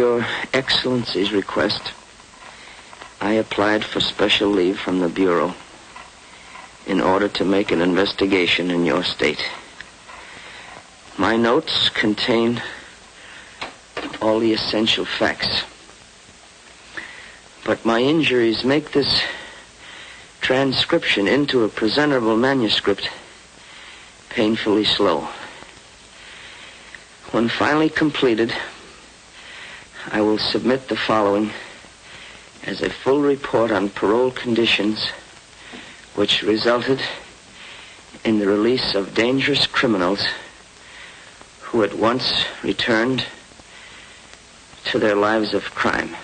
Your Excellency's request, I applied for special leave from the Bureau in order to make an investigation in your state. My notes contain all the essential facts. But my injuries make this transcription into a presentable manuscript painfully slow. When finally completed, I will submit the following as a full report on parole conditions which resulted in the release of dangerous criminals who at once returned to their lives of crime.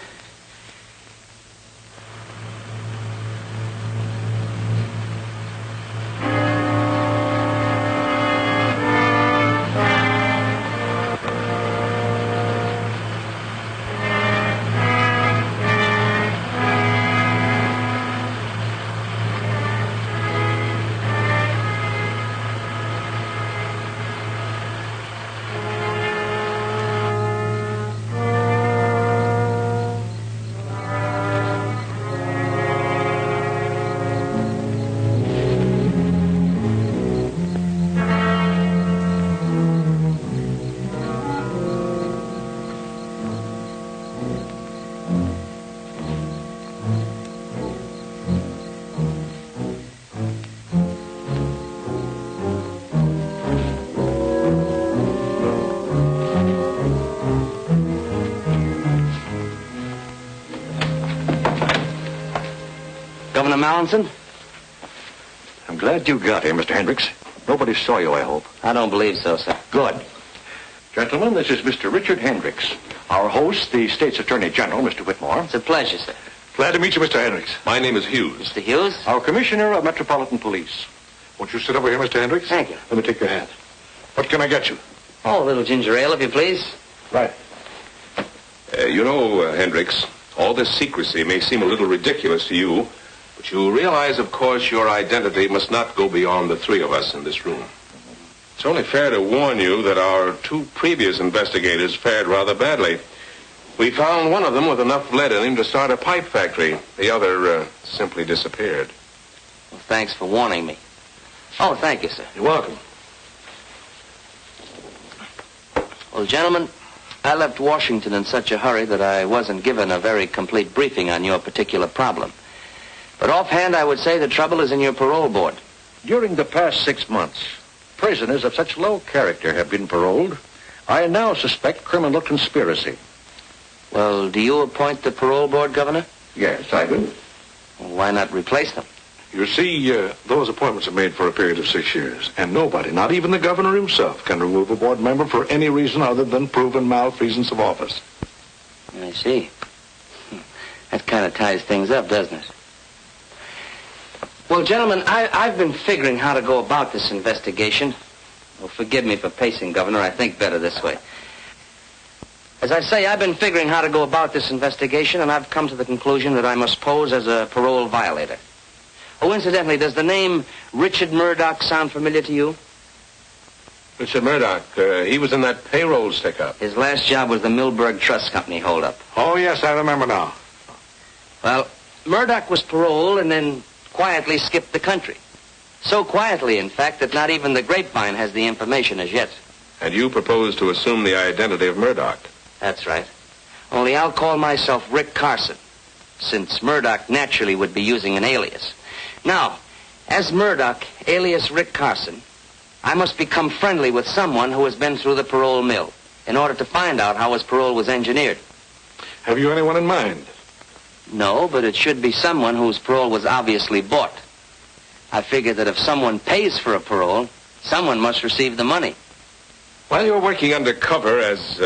Governor Mallinson? I'm glad you got here, Mr. Hendricks. Nobody saw you, I hope. I don't believe so, sir. Good. Gentlemen, this is Mr. Richard Hendricks. Our host, the State's Attorney General, Mr. Whitmore. It's a pleasure, sir. Glad to meet you, Mr. Hendricks. My name is Hughes. Mr. Hughes? Our Commissioner of Metropolitan Police. Won't you sit over here, Mr. Hendricks? Thank you. Let me take your hand. What can I get you? Oh, a little ginger ale, if you please. Right. Hendricks, all this secrecy may seem a little ridiculous to you, but you realize, of course, your identity must not go beyond the three of us in this room. It's only fair to warn you that our two previous investigators fared rather badly. We found one of them with enough lead in him to start a pipe factory. The other simply disappeared. Well, thanks for warning me. Oh, thank you, sir. You're welcome. Well, gentlemen, I left Washington in such a hurry that I wasn't given a very complete briefing on your particular problem. But offhand, I would say the trouble is in your parole board. During the past 6 months, prisoners of such low character have been paroled. I now suspect criminal conspiracy. Well, do you appoint the parole board, Governor? Yes, I do. Well, why not replace them? You see, those appointments are made for a period of 6 years, and nobody, not even the governor himself, can remove a board member for any reason other than proven malfeasance of office. I see. That kind of ties things up, doesn't it? Well, gentlemen, I've been figuring how to go about this investigation. Well, forgive me for pacing, Governor. I think better this way. As I say, I've been figuring how to go about this investigation, and I've come to the conclusion that I must pose as a parole violator. Oh, incidentally, does the name Richard Murdoch sound familiar to you? Richard Murdoch, he was in that payroll stick-up. His last job was the Milberg Trust Company holdup. Oh, yes, I remember now. Well, Murdoch was paroled and then quietly skipped the country. So quietly, in fact, that not even the grapevine has the information as yet. And you propose to assume the identity of Murdoch. That's right. Only I'll call myself Rick Carson, since Murdoch naturally would be using an alias. Now, as Murdoch, alias Rick Carson, I must become friendly with someone who has been through the parole mill in order to find out how his parole was engineered. Have you anyone in mind? No, but it should be someone whose parole was obviously bought. I figure that if someone pays for a parole, someone must receive the money. While you're working undercover as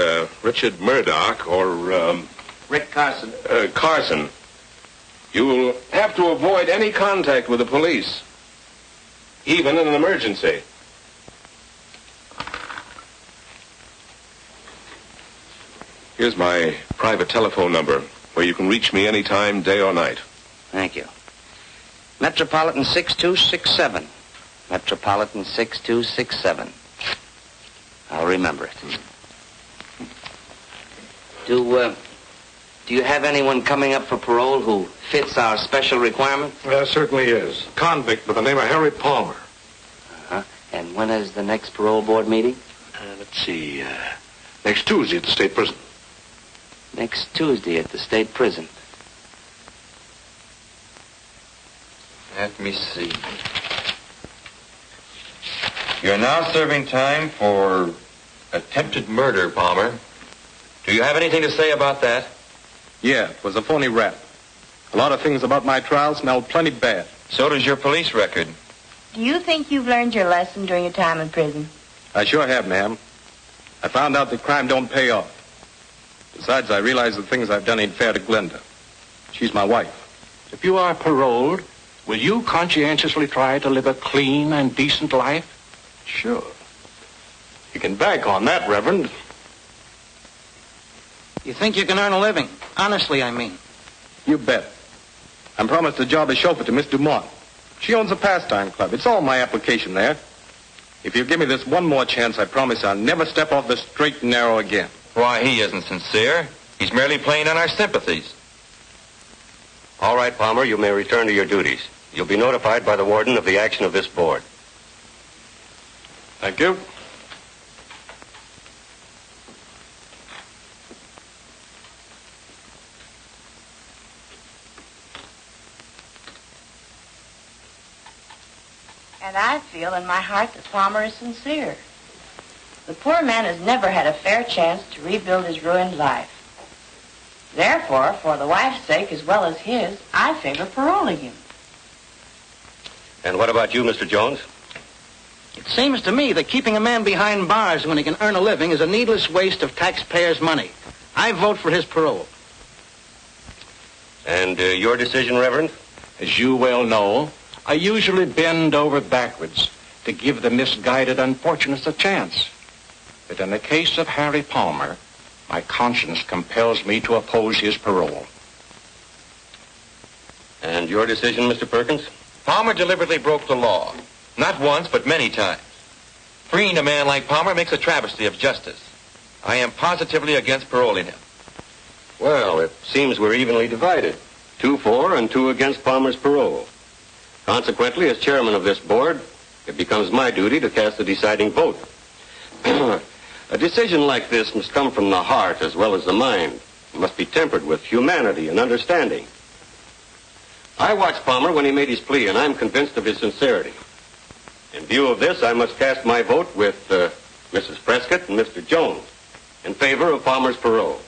Richard Murdoch or Rick Carson. Carson, you'll have to avoid any contact with the police, even in an emergency. Here's my private telephone number, where you can reach me anytime, day or night. Thank you. Metropolitan 6267. Metropolitan 6267. I'll remember it. Do you have anyone coming up for parole who fits our special requirement? There certainly is. A convict by the name of Harry Palmer. Uh-huh. And when is the next parole board meeting? Let's see. Next Tuesday at the state prison. Next Tuesday at the state prison. Let me see. You're now serving time for attempted murder, Palmer. Do you have anything to say about that? Yeah, it was a phony rap. A lot of things about my trial smelled plenty bad. So does your police record. Do you think you've learned your lesson during your time in prison? I sure have, ma'am. I found out that crime don't pay off. Besides, I realize the things I've done ain't fair to Glenda. She's my wife. If you are paroled, will you conscientiously try to live a clean and decent life? Sure. You can bank on that, Reverend. You think you can earn a living? Honestly, I mean. You bet. I'm promised a job as chauffeur to Miss Dumont. She owns a pastime club. It's all my application there. If you give me this one more chance, I promise I'll never step off the straight and narrow again. Why, he isn't sincere. He's merely playing on our sympathies. All right, Palmer, you may return to your duties. You'll be notified by the warden of the action of this board. Thank you. And I feel in my heart that Palmer is sincere. The poor man has never had a fair chance to rebuild his ruined life. Therefore, for the wife's sake as well as his, I favor paroling him. And what about you, Mr. Jones? It seems to me that keeping a man behind bars when he can earn a living is a needless waste of taxpayers' money. I vote for his parole. And your decision, Reverend? As you well know, I usually bend over backwards to give the misguided unfortunates a chance. But in the case of Harry Palmer, my conscience compels me to oppose his parole. And your decision, Mr. Perkins? Palmer deliberately broke the law. Not once, but many times. Freeing a man like Palmer makes a travesty of justice. I am positively against paroling him. Well, it seems we're evenly divided. 2 for and 2 against Palmer's parole. Consequently, as chairman of this board, it becomes my duty to cast the deciding vote. A decision like this must come from the heart as well as the mind. It must be tempered with humanity and understanding. I watched Palmer when he made his plea, and I'm convinced of his sincerity. In view of this, I must cast my vote with Mrs. Prescott and Mr. Jones in favor of Palmer's parole.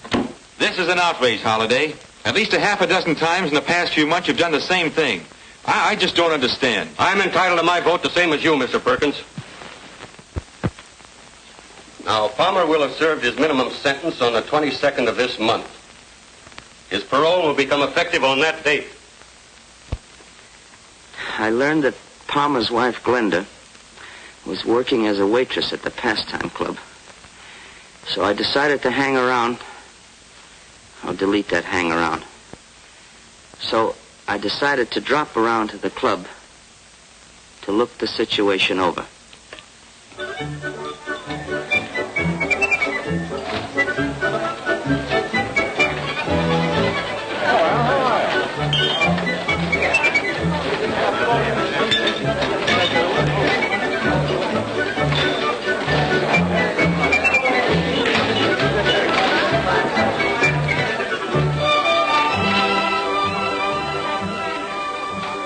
This is an outrage, Holliday. At least a half a dozen times in the past few months you've done the same thing. I just don't understand. I'm entitled to my vote the same as you, Mr. Perkins. Now, Palmer will have served his minimum sentence on the 22nd of this month. His parole will become effective on that date. I learned that Palmer's wife, Glenda, was working as a waitress at the pastime club. So I decided to hang around. I'll delete that hang around. So I decided to drop around to the club to look the situation over.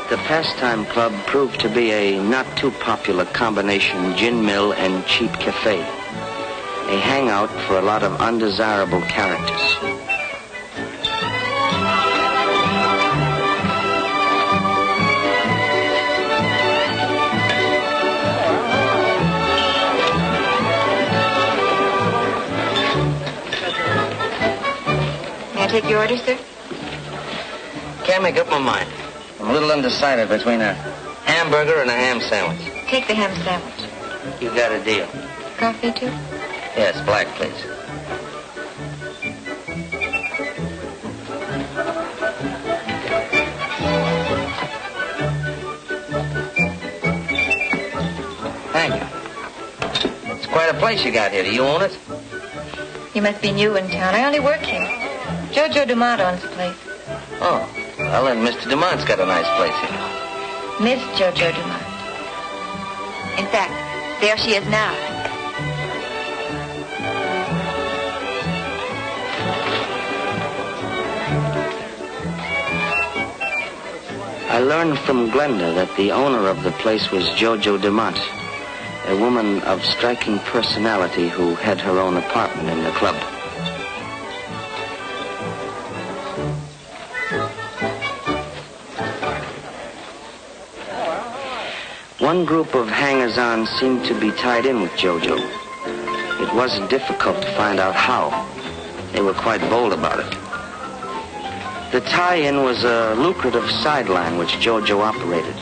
The Pastime Club proved to be a not too popular combination gin mill and cheap cafe. A hangout for a lot of undesirable characters. May I take your order, sir? Can't make up my mind. I'm a little undecided between a hamburger and a ham sandwich. Take the ham sandwich. You got a deal. Coffee, too? Yes, black, please. Thank you. It's quite a place you got here. Do you own it? You must be new in town. I only work here. Jojo Dumont owns the place. Oh, well, then Mr. Dumont's got a nice place here. Miss Jojo Dumont. In fact, there she is now. I learned from Glenda that the owner of the place was Jojo Dumont, a woman of striking personality who had her own apartment in the club. One group of hangers-on seemed to be tied in with Jojo. It wasn't difficult to find out how. They were quite bold about it. The tie-in was a lucrative sideline which Jojo operated,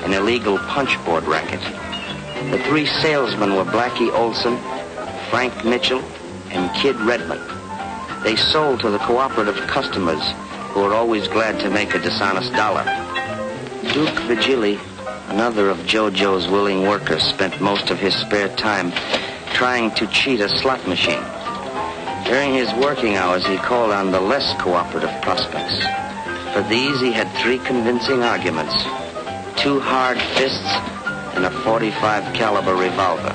an illegal punchboard racket. The three salesmen were Blackie Olson, Frank Mitchell, and Kid Redmond. They sold to the cooperative customers who were always glad to make a dishonest dollar. Duke Vigili, another of Jojo's willing workers, spent most of his spare time trying to cheat a slot machine. During his working hours, he called on the less cooperative prospects. For these, he had 3 convincing arguments, 2 hard fists, and a .45 caliber revolver.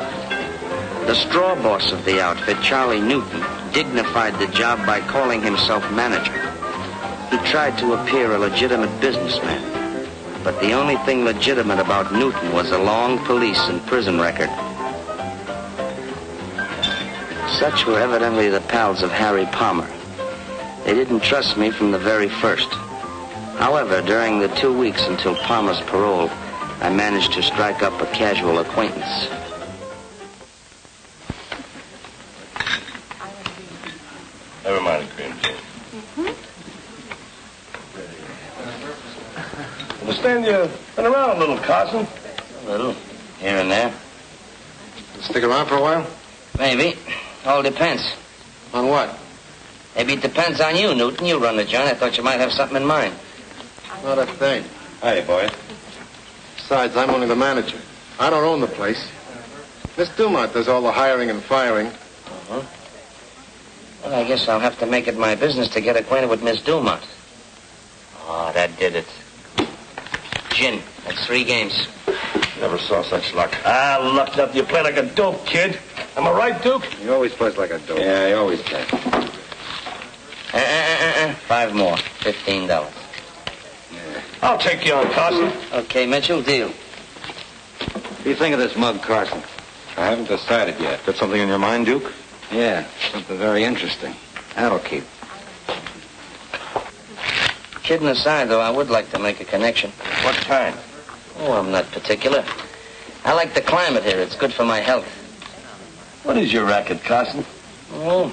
The straw boss of the outfit, Charlie Newton, dignified the job by calling himself manager. He tried to appear a legitimate businessman, but the only thing legitimate about Newton was a long police and prison record. Such were evidently the pals of Harry Palmer. They didn't trust me from the very first. However, during the 2 weeks until Palmer's parole, I managed to strike up a casual acquaintance. Never mind the cream, Jane. Understand you've been around a little, Carson. A little, here and there. Stick around for a while? Maybe. All depends. On what? Maybe it depends on you, Newton. You run the joint. I thought you might have something in mind. Not a thing. Hi, boy. Besides, I'm only the manager. I don't own the place. Miss Dumont does all the hiring and firing. Uh-huh. Well, I guess I'll have to make it my business to get acquainted with Miss Dumont. Oh, that did it. Gin. That's 3 games. Never saw such luck. Lucked up. You play like a dope, kid. Am I right, Duke? He always plays like a dope. Yeah, he always can. 5 more. $15. I'll take you on, Carson. Okay, Mitchell, deal. What do you think of this mug, Carson? I haven't decided yet. Got something in your mind, Duke? Yeah, something very interesting. That'll keep. Kidding aside, though, I would like to make a connection. What kind? Oh, I'm not particular. I like the climate here. It's good for my health. What is your racket, Carson? Oh,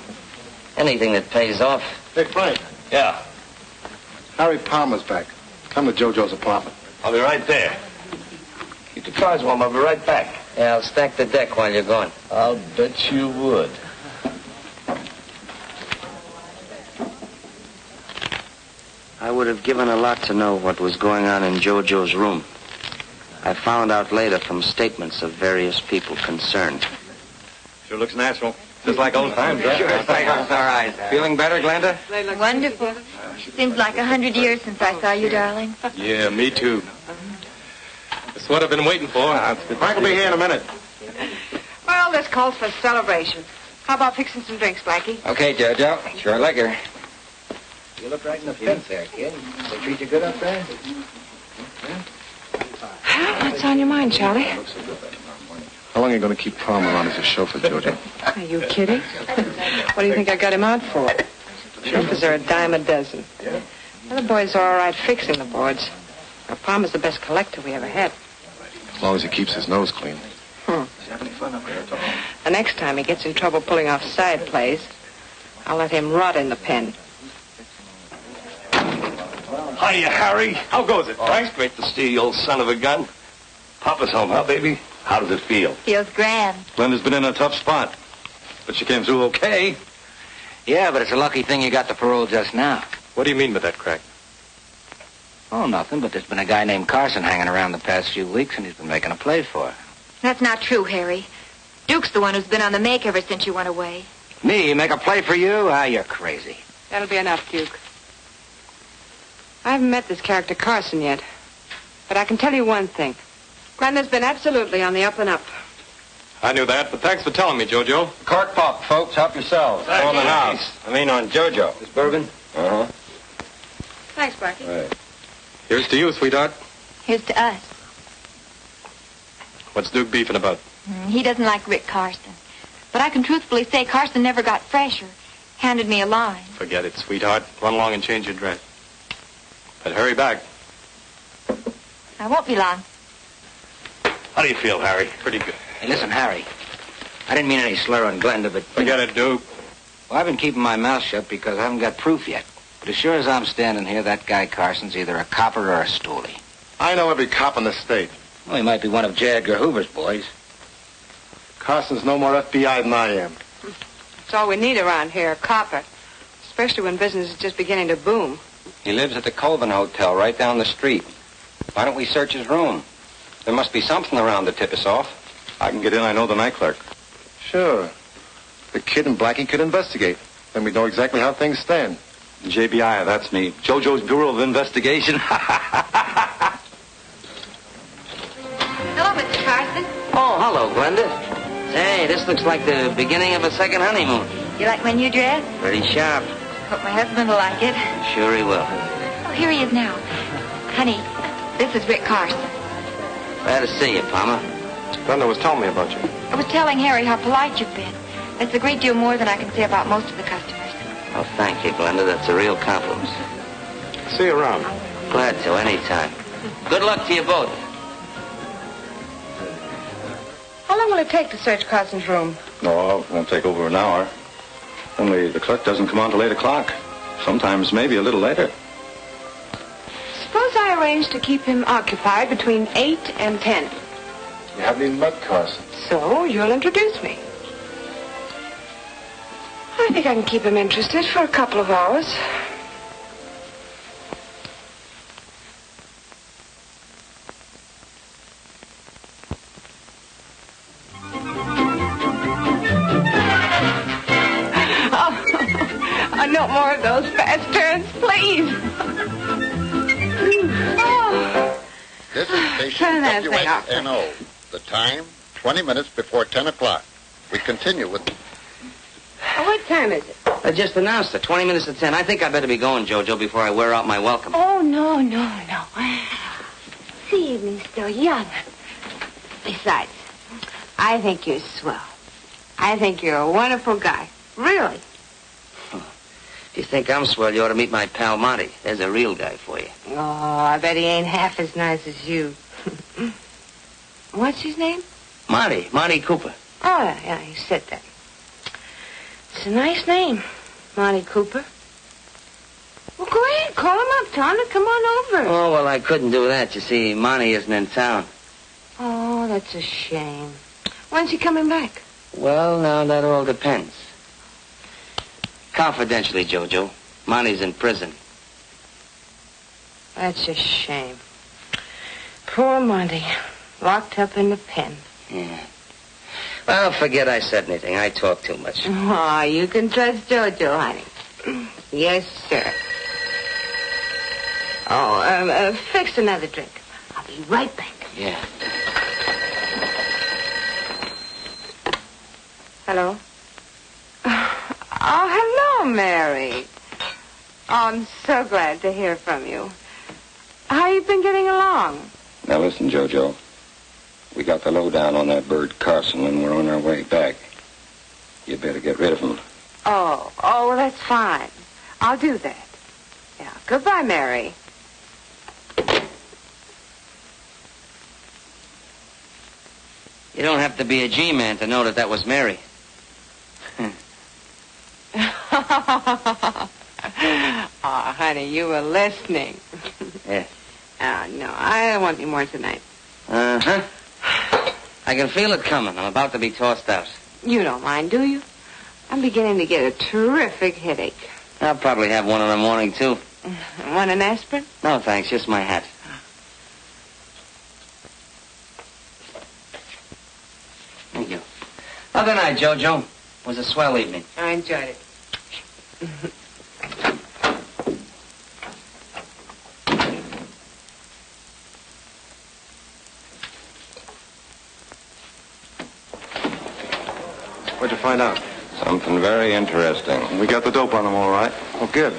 anything that pays off. Hey, Frank. Yeah, Harry Palmer's back. Come to Jojo's apartment. I'll be right there. Keep the cars warm. I'll be right back. Yeah, I'll stack the deck while you're gone. I'll bet you would. I would have given a lot to know what was going on in Jojo's room. I found out later from statements of various people concerned. Sure looks natural. Just like old times, huh? Sure, it's like all right. Feeling better, Glenda? Wonderful. Seems like 100 years since I saw you, darling. Yeah, me too. That's what I've been waiting for. Frank will be here in a minute. Well, this calls for celebration. How about fixing some drinks, Blackie? Okay, Jojo. Sure like her. You look right in the fence there, kid. They treat you good up there? What's on your mind, Charlie? How long are you going to keep Palmer on as a chauffeur, Jojo? Are you kidding? What do you think I got him out for? Chauffeurs are a dime a dozen. The other boys are all right fixing the boards. Now, Palmer's the best collector we ever had. As long as he keeps his nose clean. The next time he gets in trouble pulling off side plays, I'll let him rot in the pen. Hiya, Harry. How goes it, Frank? It's great to see you, old son of a gun. Papa's home, huh, baby? How does it feel? Feels grand. Glenda's been in a tough spot, but she came through okay. Yeah, but it's a lucky thing you got the parole just now. What do you mean by that, Craig? Oh, nothing, but there's been a guy named Carson hanging around the past few weeks, and he's been making a play for her. That's not true, Harry. Duke's the one who's been on the make ever since you went away. Me? Make a play for you? Ah, you're crazy. That'll be enough, Duke. I haven't met this character Carson yet, but I can tell you one thing. Glenda's been absolutely on the up and up. I knew that, but thanks for telling me, Jojo. Cork pop, folks. Help yourselves. On the house. I mean on Jojo. This bourbon? Uh-huh. Thanks, Blackie. Right. Here's to you, sweetheart. Here's to us. What's Duke beefing about? He doesn't like Rick Carson. But I can truthfully say Carson never got fresher. Handed me a line. Forget it, sweetheart. Run along and change your dress. But hurry back. I won't be long. How do you feel, Harry? Pretty good. Hey, listen, Harry. I didn't mean any slur on Glenda, but... Forget it, Duke. Well, I've been keeping my mouth shut because I haven't got proof yet. But as sure as I'm standing here, that guy Carson's either a copper or a stoolie. I know every cop in the state. Well, he might be one of J. Edgar Hoover's boys. Carson's no more FBI than I am. That's all we need around here, a copper. Especially when business is just beginning to boom. He lives at the Colvin Hotel right down the street. Why don't we search his room? There must be something around to tip us off. I can get in. I know the night clerk. Sure. The kid and Blackie could investigate. Then we know exactly how things stand. JBI, that's me. Jojo's Bureau of Investigation. Hello, Mr. Carson. Oh, hello, Glenda. Hey, this looks like the beginning of a second honeymoon. You like my new dress? Pretty sharp. Hope my husband will like it. Sure he will. Oh, here he is now. Honey, this is Rick Carson. Glad to see you, Palmer. Glenda was telling me about you. I was telling Harry how polite you've been. That's a great deal more than I can say about most of the customers. Oh, thank you, Glenda. That's a real compliment. See you around. Glad to, anytime. Good luck to you both. How long will it take to search Carson's room? No, it won't take over an hour. Only the clerk doesn't come on till 8 o'clock. Sometimes maybe a little later. Suppose I arrange to keep him occupied between 8 and 10. You haven't even met Carson. So you'll introduce me. I think I can keep him interested for a couple of hours. Oh, no more of those fast turns, please. Oh. This is station Turn that thing off. WXNO. The time, 20 minutes before 10 o'clock. We continue with... What time is it? I just announced it. 20 minutes to 10. I think I better be going, Jojo, before I wear out my welcome. Oh, no. This evening's still young. Besides, I think you're swell. I think you're a wonderful guy. Really. If you think I'm swell, you ought to meet my pal Monty. There's a real guy for you. Oh, I bet he ain't half as nice as you. What's his name? Monty Cooper. Oh, yeah, you said that. It's a nice name, Monty Cooper. Well, go ahead, call him up, tell him to come on over. Oh, well, I couldn't do that. You see, Monty isn't in town. Oh, that's a shame. When's he coming back? Well, now, that all depends. Confidentially, Jojo, Monty's in prison. That's a shame. Poor Monty, locked up in the pen. Yeah. Well, forget I said anything. I talk too much. Oh, you can trust Jojo, honey. Yes, sir. Oh, fix another drink. I'll be right back. Yeah. Hello? Oh, hello, Mary. Oh, I'm so glad to hear from you. How you been getting along? Now listen, Jojo. We got the lowdown on that bird Carson and we're on our way back. You better get rid of him. Oh, well, that's fine. I'll do that. Yeah, goodbye, Mary. You don't have to be a G-man to know that was Mary. Oh, honey, you were listening. Yeah. Oh, no, I don't want any more tonight. Uh-huh. I can feel it coming. I'm about to be tossed out. You don't mind, do you? I'm beginning to get a terrific headache. I'll probably have one in the morning, too. Want an aspirin? No, thanks. Just my hat. Thank you. Well, good night, Jojo. It was a swell evening. I enjoyed it. What'd you find out? Something very interesting. We got the dope on them all right. Oh, good.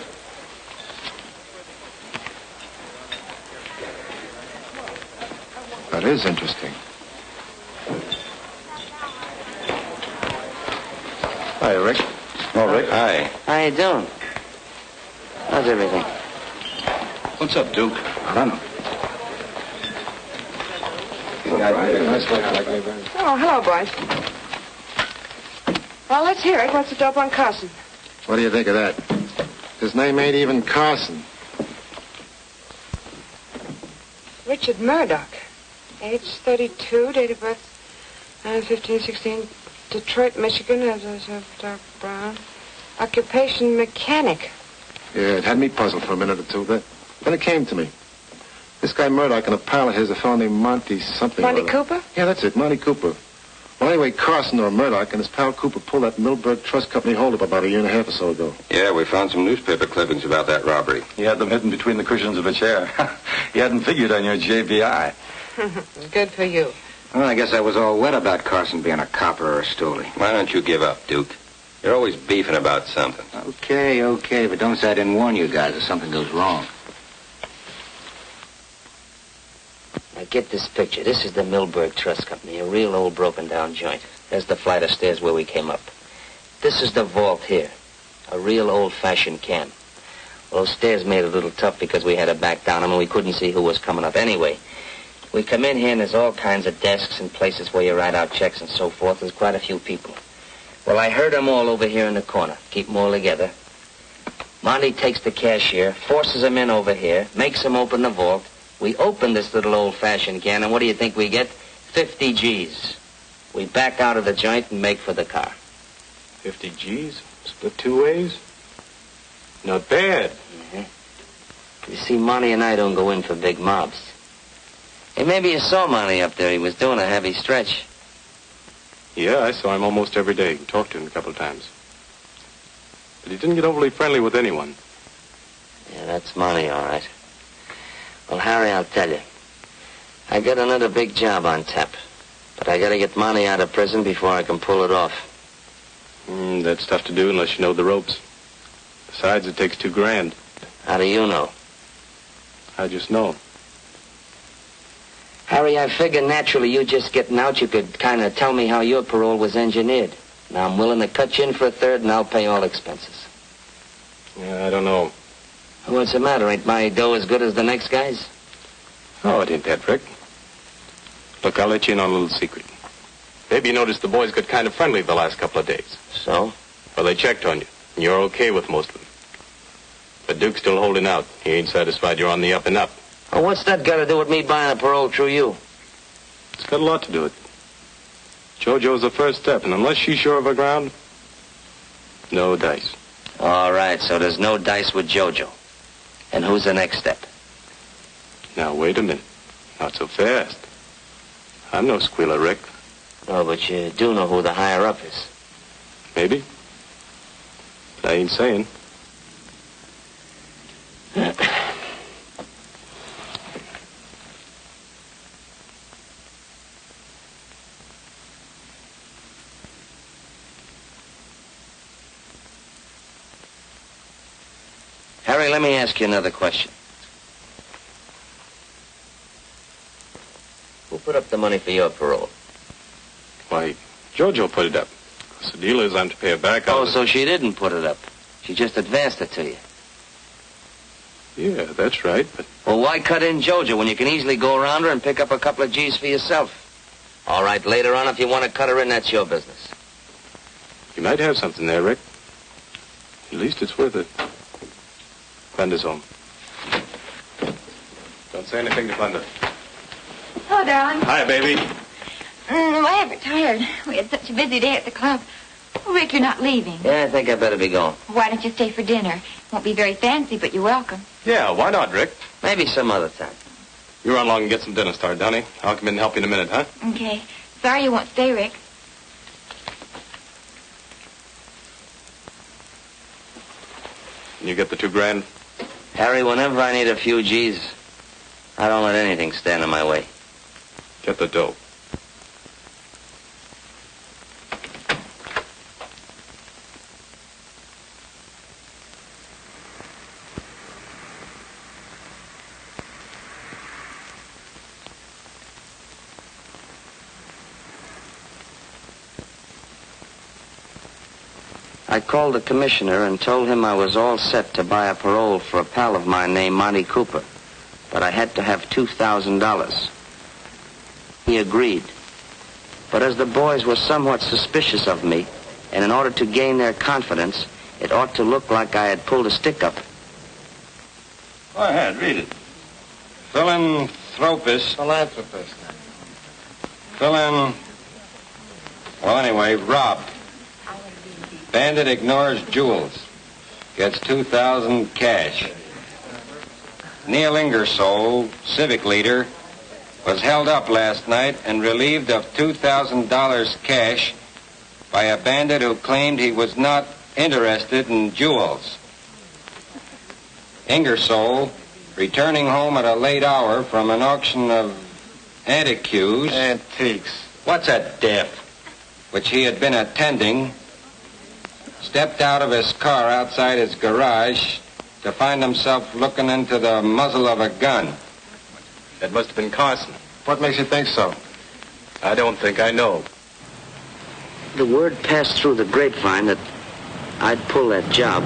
That is interesting. Hi, Rick. Oh, Rick. Hi. How you doing? How's everything? What's up, Duke? I don't know. Oh, hello, boys. Well, let's hear it. What's the dope on Carson? What do you think of that? His name ain't even Carson. Richard Murdoch. Age 32, date of birth 9/15/16, Detroit, Michigan, as dark brown. Occupation mechanic. Yeah, it had me puzzled for a minute or two. Then it came to me. This guy Murdoch and a pal of his, a fellow named Monty something. Monty Cooper? Yeah, that's it, Monty Cooper. Well, anyway, Carson or Murdoch and his pal Cooper pulled that Milberg Trust Company holdup about a year and a half or so ago. Yeah, we found some newspaper clippings about that robbery. He had them hidden between the cushions of a chair. He hadn't figured on your JBI. Good for you. Well, I guess I was all wet about Carson being a copper or a stoolie. Why don't you give up, Duke? You're always beefing about something. Okay, but don't say I didn't warn you guys if something goes wrong. Now get this picture. This is the Milberg Trust Company, a real old broken-down joint. There's the flight of stairs where we came up. This is the vault here, a real old-fashioned camp. Well, those stairs made it a little tough because we had to back down them and we couldn't see who was coming up anyway. We come in here and there's all kinds of desks and places where you write out checks and so forth. There's quite a few people. Well, I heard them all over here in the corner. Keep them all together. Monty takes the cashier, forces them in over here, makes them open the vault. We open this little old-fashioned can, and what do you think we get? 50 G's. We back out of the joint and make for the car. 50 G's? Split two ways? Not bad. You see, Monty and I don't go in for big mobs. Hey, maybe you saw Monty up there. He was doing a heavy stretch. Yeah, I saw him almost every day. Talked to him a couple of times. But he didn't get overly friendly with anyone. Yeah, that's Monty, all right. Well, Harry, I'll tell you. I got another big job on tap. But I gotta get Monty out of prison before I can pull it off. That's tough to do unless you know the ropes. Besides, it takes $2,000. How do you know? I just know. Harry, I figure naturally you just getting out, you could kind of tell me how your parole was engineered. Now, I'm willing to cut you in for a third, and I'll pay all expenses. Yeah, I don't know. What's the matter? Ain't my dough as good as the next guy's? Oh, it ain't that, Rick. Look, I'll let you in on a little secret. Maybe you noticed the boys got kind of friendly the last couple of days. So? Well, they checked on you, and you're okay with most of them. But Duke's still holding out. He ain't satisfied you're on the up and up. Well, what's that got to do with me buying a parole through you? It's got a lot to do with it. JoJo's the first step, and unless she's sure of her ground, no dice. All right, so there's no dice with JoJo. And who's the next step? Now, wait a minute. Not so fast. I'm no squealer, Rick. Oh, but you do know who the higher-up is. Maybe. But I ain't saying. Harry, let me ask you another question. Who put up the money for your parole? Why, JoJo put it up. 'Cause the deal is I'm to pay her back. Oh, so she didn't put it up. She just advanced it to you. Yeah, that's right, but... Well, why cut in JoJo when you can easily go around her and pick up a couple of G's for yourself? All right, later on, if you want to cut her in, that's your business. You might have something there, Rick. At least it's worth it. Glenda's home. Don't say anything to Glenda. Hello, darling. Hi, baby. I'm ever tired. We had such a busy day at the club. Oh, Rick, you're not leaving. Yeah, I think I better be going. Why don't you stay for dinner? Won't be very fancy, but you're welcome. Yeah, why not, Rick? Maybe some other time. You run along and get some dinner started, honey. I'll come in and help you in a minute, huh? Okay. Sorry you won't stay, Rick. Can you get the $2,000? Harry, whenever I need a few G's, I don't let anything stand in my way. Get the dough. I called the commissioner and told him I was all set to buy a parole for a pal of mine named Monty Cooper, but I had to have $2,000. He agreed. But as the boys were somewhat suspicious of me, and in order to gain their confidence, it ought to look like I had pulled a stick-up. Go ahead, read it. Philanthropist. Well, anyway, robbed. Bandit ignores jewels. Gets $2,000 cash. Neil Ingersoll, civic leader, was held up last night and relieved of $2,000 cash by a bandit who claimed he was not interested in jewels. Ingersoll, returning home at a late hour from an auction of antiques. What's a diff? Which he had been attending, stepped out of his car outside his garage to find himself looking into the muzzle of a gun. That must have been Carson. What makes you think so? I don't think I know. The word passed through the grapevine that I'd pull that job.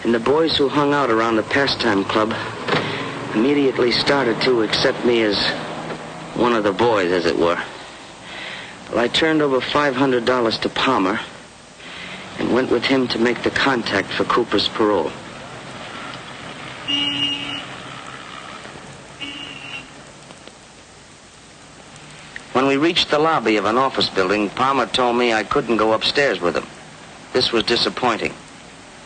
And the boys who hung out around the pastime club immediately started to accept me as one of the boys, as it were. Well, I turned over $500 to Palmer and went with him to make the contact for Cooper's parole. When we reached the lobby of an office building, Palmer told me I couldn't go upstairs with him. This was disappointing.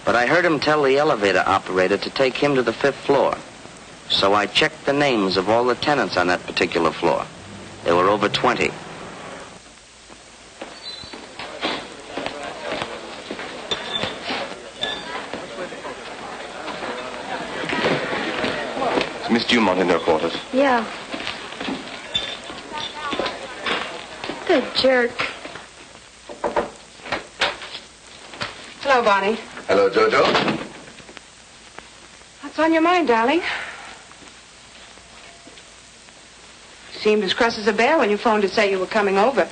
But I heard him tell the elevator operator to take him to the 5th floor. So I checked the names of all the tenants on that particular floor. There were over 20. Is Miss Dumont in their quarters? Yeah. The jerk. Hello, Bonnie. Hello, Jojo. What's on your mind, darling? You seemed as cross as a bear when you phoned to say you were coming over.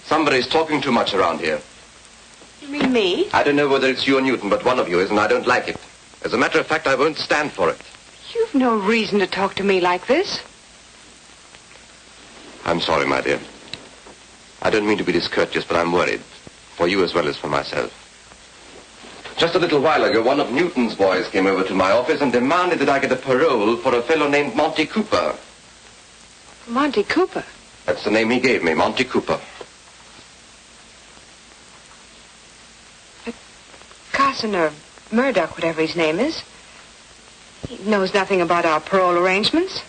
Somebody's talking too much around here. You mean me? I don't know whether it's you or Newton, but one of you is, and I don't like it. As a matter of fact, I won't stand for it. You've no reason to talk to me like this. I'm sorry, my dear. I don't mean to be discourteous, but I'm worried. For you as well as for myself. Just a little while ago, one of Newton's boys came over to my office and demanded that I get a parole for a fellow named Monty Cooper. Monty Cooper? That's the name he gave me, Monty Cooper. Carson or Murdoch, whatever his name is. He knows nothing about our parole arrangements.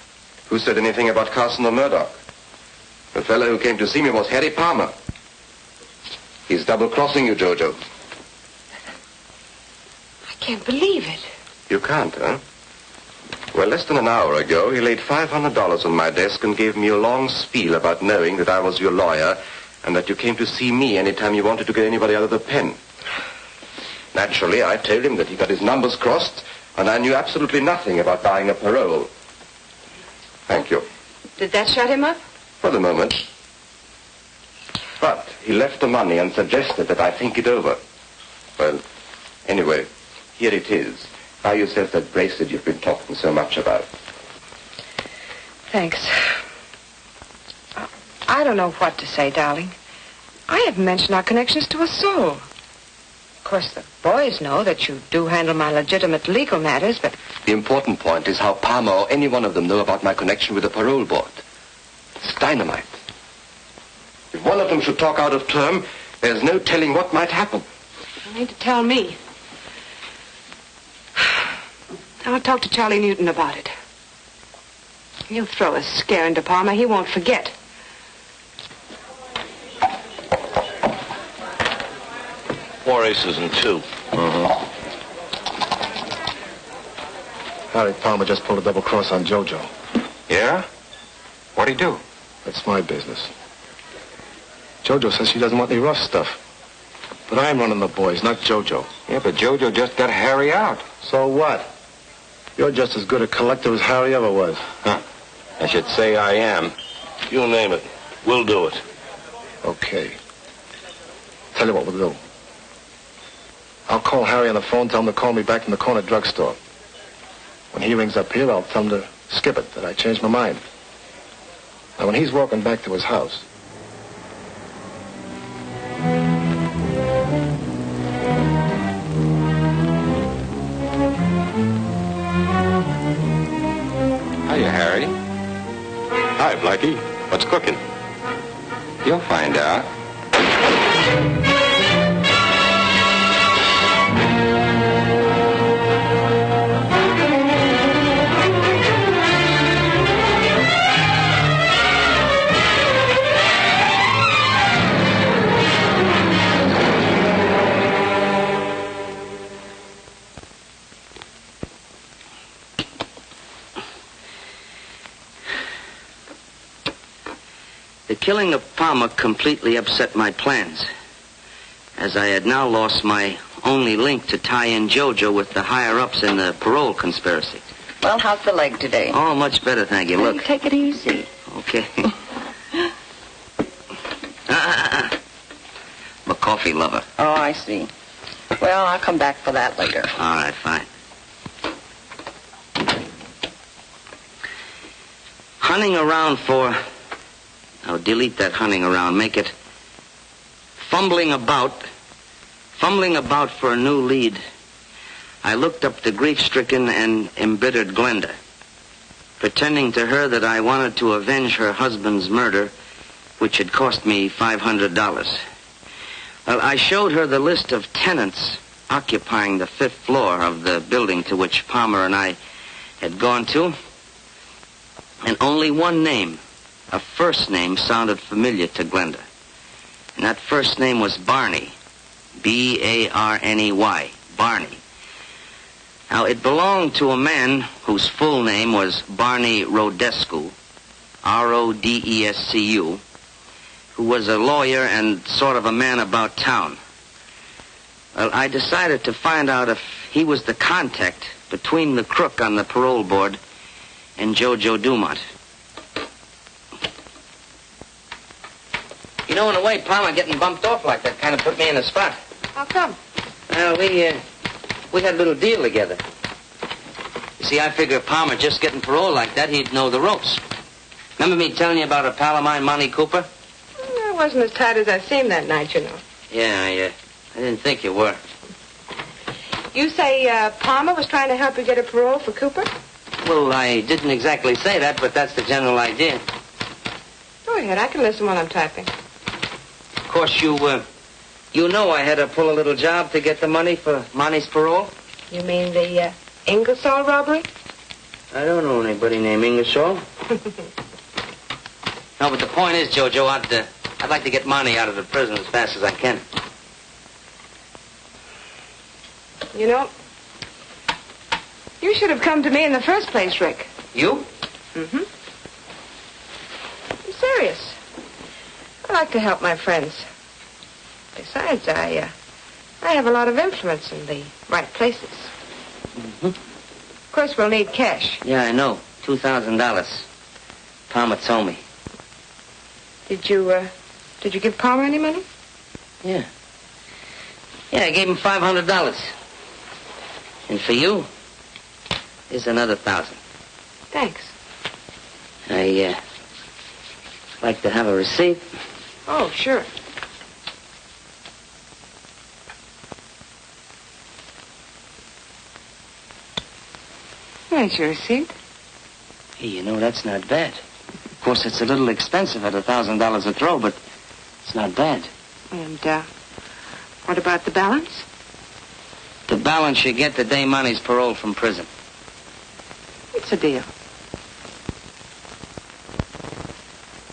Who said anything about Carson or Murdoch? The fellow who came to see me was Harry Palmer. He's double-crossing you, Jojo. I can't believe it. You can't, huh? Well, less than an hour ago, he laid $500 on my desk and gave me a long spiel about knowing that I was your lawyer and that you came to see me anytime you wanted to get anybody out of the pen. Naturally, I told him that he got his numbers crossed and I knew absolutely nothing about buying a parole. Thank you. Did that shut him up? For the moment. But he left the money and suggested that I think it over. Well, anyway, here it is. Buy yourself that bracelet you've been talking so much about. Thanks. I don't know what to say, darling. I haven't mentioned our connections to a soul. Of course, the boys know that you do handle my legitimate legal matters, but... The important point is how Palmer or any one of them know about my connection with the parole board. It's dynamite. If one of them should talk out of term, there's no telling what might happen. You need to tell me. I'll talk to Charlie Newton about it. He'll throw a scare into Palmer. He won't forget. 4 aces and 2. Harry Palmer just pulled a double cross on Jojo. Yeah? What'd he do? That's my business. Jojo says she doesn't want any rough stuff. But I'm running the boys, not Jojo. Yeah, but Jojo just got Harry out. So what? You're just as good a collector as Harry ever was. Huh. I should say I am. You name it. We'll do it. Okay. Tell you what we'll do. I'll call Harry on the phone, tell him to call me back from the corner drugstore. When he rings up here, I'll tell him to skip it, that I changed my mind. Now, when he's walking back to his house... Hiya, Harry. Hi, Blackie. What's cooking? You'll find out. The killing of Palmer completely upset my plans, as I had now lost my only link to tie in JoJo with the higher-ups in the parole conspiracy. Well, how's the leg today? Oh, much better, thank you. Now, Look. you take it easy. Okay. I'm a coffee lover. Oh, I see. Well, I'll come back for that later. All right, fine. Hunting around for... Now, delete that hunting around. Make it fumbling about for a new lead. I looked up the grief-stricken and embittered Glenda, pretending to her that I wanted to avenge her husband's murder, which had cost me $500. Well, I showed her the list of tenants occupying the 5th floor of the building to which Palmer and I had gone to, and only one name, a first name, sounded familiar to Glenda. And that first name was Barney. B-A-R-N-E-Y. Barney. Now, it belonged to a man whose full name was Barney Rodescu, R-O-D-E-S-C-U, who was a lawyer and sort of a man about town. Well, I decided to find out if he was the contact between the crook on the parole board and JoJo Dumont. You know, in a way, Palmer getting bumped off like that kind of put me in a spot. How come? Well, we had a little deal together. You see, I figure if Palmer just getting parole like that, he'd know the ropes. Remember me telling you about a pal of mine, Monty Cooper? I wasn't as tight as I seemed that night, you know. Yeah, I didn't think you were. You say Palmer was trying to help you get a parole for Cooper? Well, I didn't exactly say that, but that's the general idea. Go ahead, I can listen while I'm typing. Of course, you know I had to pull a little job to get the money for Monty's parole. You mean the Ingersoll robbery? I don't know anybody named Ingersoll. No, but the point is, JoJo, I'd like to get Monty out of the prison as fast as I can. You know, you should have come to me in the first place, Rick. You? Mm-hmm. I'm serious. I like to help my friends. Besides, I have a lot of influence in the right places. Mm-hmm. Of course, we'll need cash. Yeah, I know. $2,000. Palmer told me. Did you give Palmer any money? Yeah. Yeah, I gave him $500. And for you, here's another 1,000. Thanks. I like to have a receipt. Oh, sure. There's your receipt. Hey, you know, that's not bad. Of course, it's a little expensive at $1,000 a throw, but it's not bad. And, what about the balance? The balance you get the day Monty's paroled from prison. It's a deal.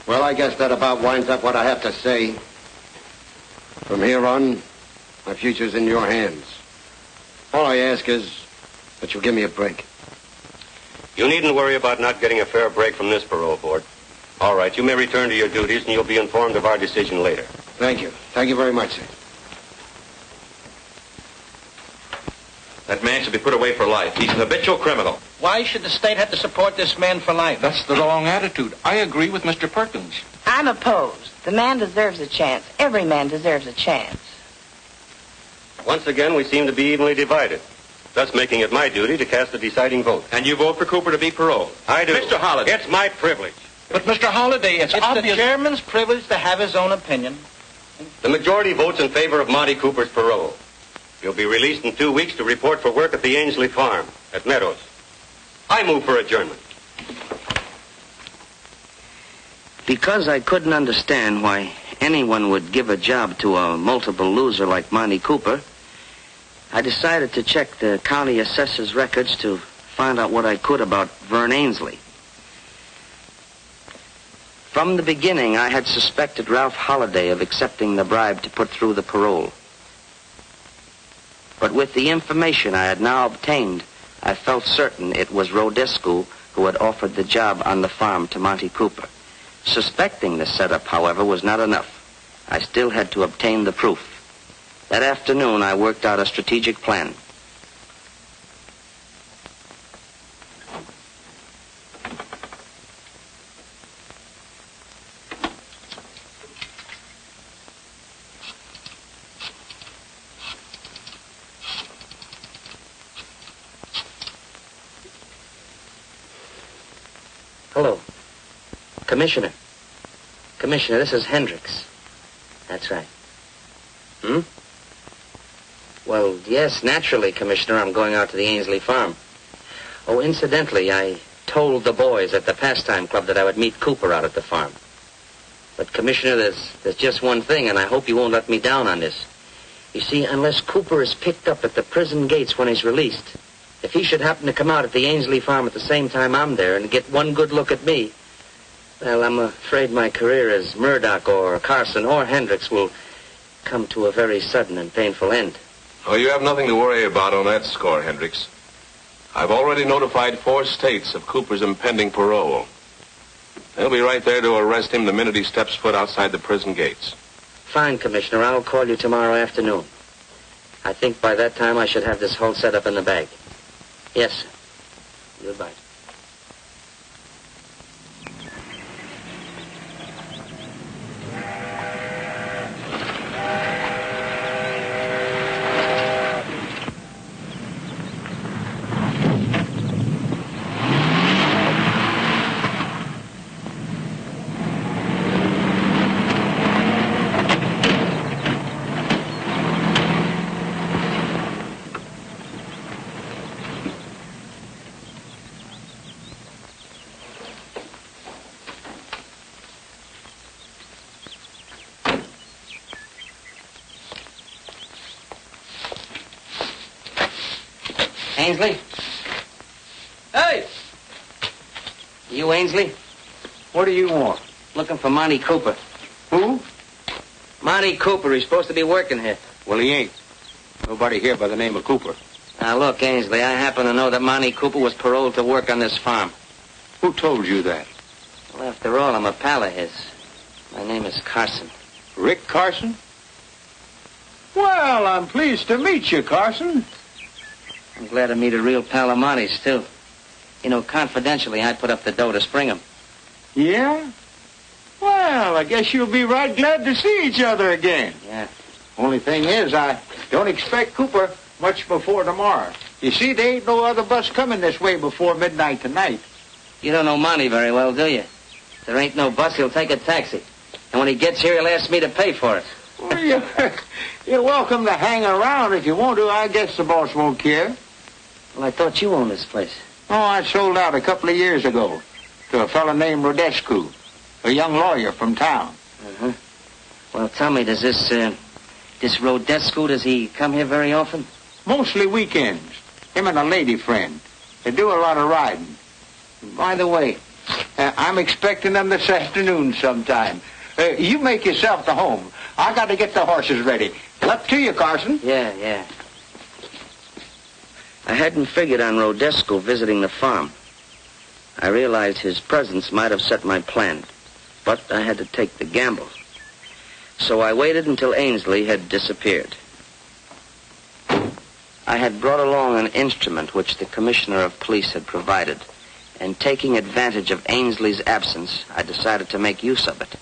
Well, I guess that about winds up what I have to say. From here on, my future's in your hands. All I ask is that you give me a break. You needn't worry about not getting a fair break from this parole board. All right, you may return to your duties, and you'll be informed of our decision later. Thank you. Thank you very much, sir. That man should be put away for life. He's an habitual criminal. Why should the state have to support this man for life? That's the wrong attitude. I agree with Mr. Perkins. I'm opposed. The man deserves a chance. Every man deserves a chance. Once again, we seem to be evenly divided, thus making it my duty to cast the deciding vote. And you vote for Cooper to be paroled? I do. Mr. Holliday. It's my privilege. But, Mr. Holliday, it's obvious... the chairman's privilege to have his own opinion. The majority votes in favor of Monty Cooper's parole. He'll be released in 2 weeks to report for work at the Ainsley farm at Meadows. I move for adjournment. Because I couldn't understand why anyone would give a job to a multiple loser like Monty Cooper, I decided to check the county assessor's records to find out what I could about Vern Ainsley. From the beginning, I had suspected Ralph Holliday of accepting the bribe to put through the parole. But with the information I had now obtained, I felt certain it was Rodescu who had offered the job on the farm to Monty Cooper. Suspecting the setup, however, was not enough. I still had to obtain the proof. That afternoon, I worked out a strategic plan. Hello. Commissioner. Commissioner, this is Hendricks. That's right. Well, yes, naturally, Commissioner, I'm going out to the Ainsley farm. Oh, incidentally, I told the boys at the pastime club that I would meet Cooper out at the farm. But, Commissioner, there's just one thing, and I hope you won't let me down on this. You see, unless Cooper is picked up at the prison gates when he's released, if he should happen to come out at the Ainsley farm at the same time I'm there and get one good look at me, well, I'm afraid my career as Murdoch or Carson or Hendricks will come to a very sudden and painful end. Oh, you have nothing to worry about on that score, Hendricks. I've already notified 4 states of Cooper's impending parole. They'll be right there to arrest him the minute he steps foot outside the prison gates. Fine, Commissioner. I'll call you tomorrow afternoon. I think by that time I should have this whole setup in the bag. Yes, sir. Goodbye. Ainsley? Hey! You Ainsley? What do you want? Looking for Monty Cooper. Who? Monty Cooper. He's supposed to be working here. Well, he ain't. Nobody here by the name of Cooper. Now, look, Ainsley, I happen to know that Monty Cooper was paroled to work on this farm. Who told you that? Well, after all, I'm a pal of his. My name is Carson. Rick Carson? Well, I'm pleased to meet you, Carson. I'm glad to meet a real pal of Monty's, too. You know, confidentially, I put up the dough to spring him. Yeah? Well, I guess you'll be right glad to see each other again. Yeah. Only thing is, I don't expect Cooper much before tomorrow. You see, there ain't no other bus coming this way before midnight tonight. You don't know Monty very well, do you? If there ain't no bus, he'll take a taxi. And when he gets here, he'll ask me to pay for it. Well, you're welcome to hang around if you want to. I guess the boss won't care. Well, I thought you owned this place. Oh, I sold out a couple of years ago to a fellow named Rodescu, a young lawyer from town. Uh-huh. Well, tell me, does this Rodescu, does he come here very often? Mostly weekends. Him and a lady friend. They do a lot of riding. By the way, I'm expecting them this afternoon sometime. You make yourself to home. I got to get the horses ready. Up to you, Carson. Yeah. I hadn't figured on Rodescu visiting the farm. I realized his presence might have set my plan, but I had to take the gamble. So I waited until Ainsley had disappeared. I had brought along an instrument which the commissioner of police had provided, and taking advantage of Ainsley's absence, I decided to make use of it.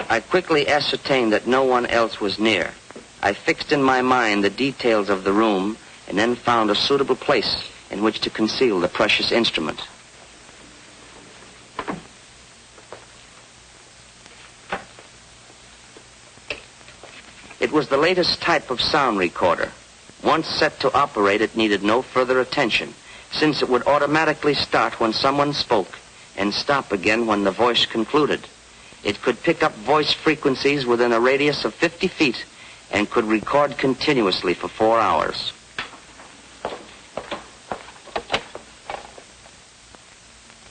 I quickly ascertained that no one else was near. I fixed in my mind the details of the room and then found a suitable place in which to conceal the precious instrument. It was the latest type of sound recorder. Once set to operate, it needed no further attention, since it would automatically start when someone spoke and stop again when the voice concluded. It could pick up voice frequencies within a radius of 50 feet and could record continuously for 4 hours.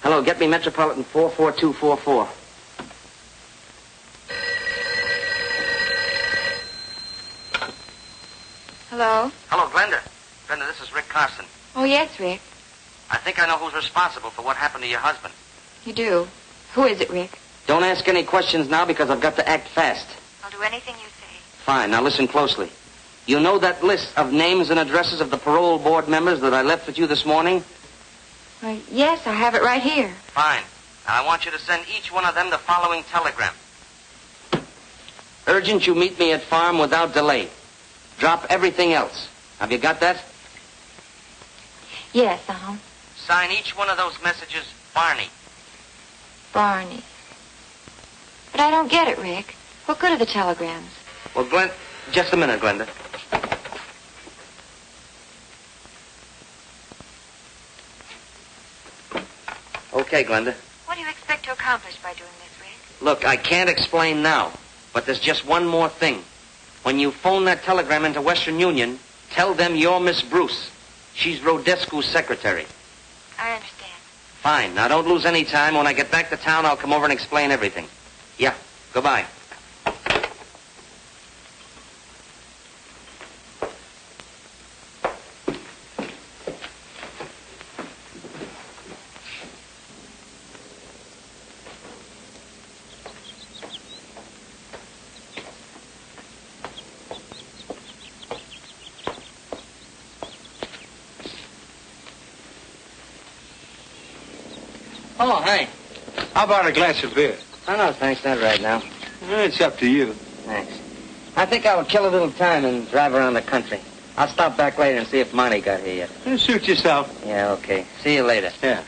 Hello, get me Metropolitan 44244. Hello? Hello, Glenda. Glenda, this is Rick Carson. Oh, yes, Rick. I think I know who's responsible for what happened to your husband. You do? Who is it, Rick? Don't ask any questions now because I've got to act fast. I'll do anything you say. Fine. Now listen closely. You know that list of names and addresses of the parole board members that I left with you this morning? Yes, I have it right here. Fine. Now I want you to send each one of them the following telegram. Urgent you meet me at farm without delay. Drop everything else. Have you got that? Yes, Sign each one of those messages Barney. Barney. But I don't get it, Rick. What good are the telegrams? Well, Glenn, just a minute, Glenda. Okay, Glenda. What do you expect to accomplish by doing this, Rick? Look, I can't explain now, but there's just one more thing. When you phone that telegram into Western Union, tell them you're Miss Bruce. She's Rodescu's secretary. I understand. Fine. Now, don't lose any time. When I get back to town, I'll come over and explain everything. Yeah. Goodbye. Oh, hey. How about a glass of beer? Oh, no, thanks. Not right now. It's up to you. Thanks. I think I would kill a little time and drive around the country. I'll stop back later and see if Monty got here yet. Suit yourself. Yeah, okay. See you later. Yeah.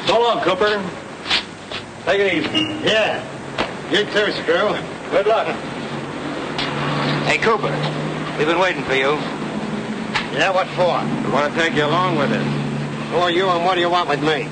So long, Cooper. Take it easy. Yeah. You too, Screw. Good luck. Hey, Cooper. We've been waiting for you. Yeah, what for? We want to take you along with us. Who are you and what do you want with me?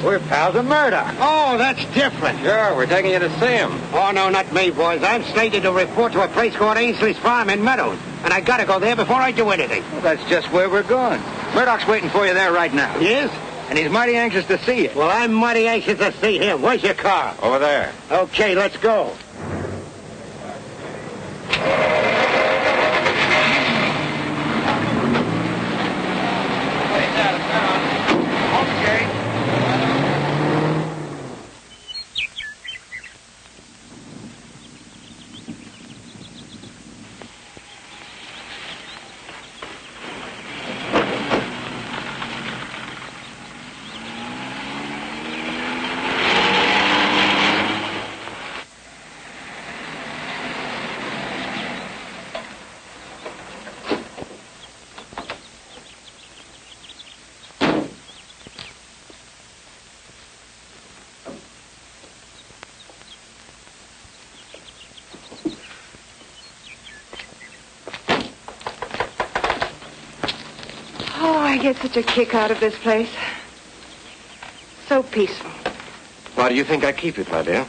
We're pals of Murdoch. Oh, that's different. Sure, we're taking you to see him. Oh, no, not me, boys. I'm slated to report to a place called Ainsley's Farm in Meadows. And I gotta go there before I do anything. Well, that's just where we're going. Murdoch's waiting for you there right now. He is? And he's mighty anxious to see you. Well, I'm mighty anxious to see him. Where's your car? Over there. Okay, let's go. I get such a kick out of this place. So peaceful. Why do you think I keep it, my dear?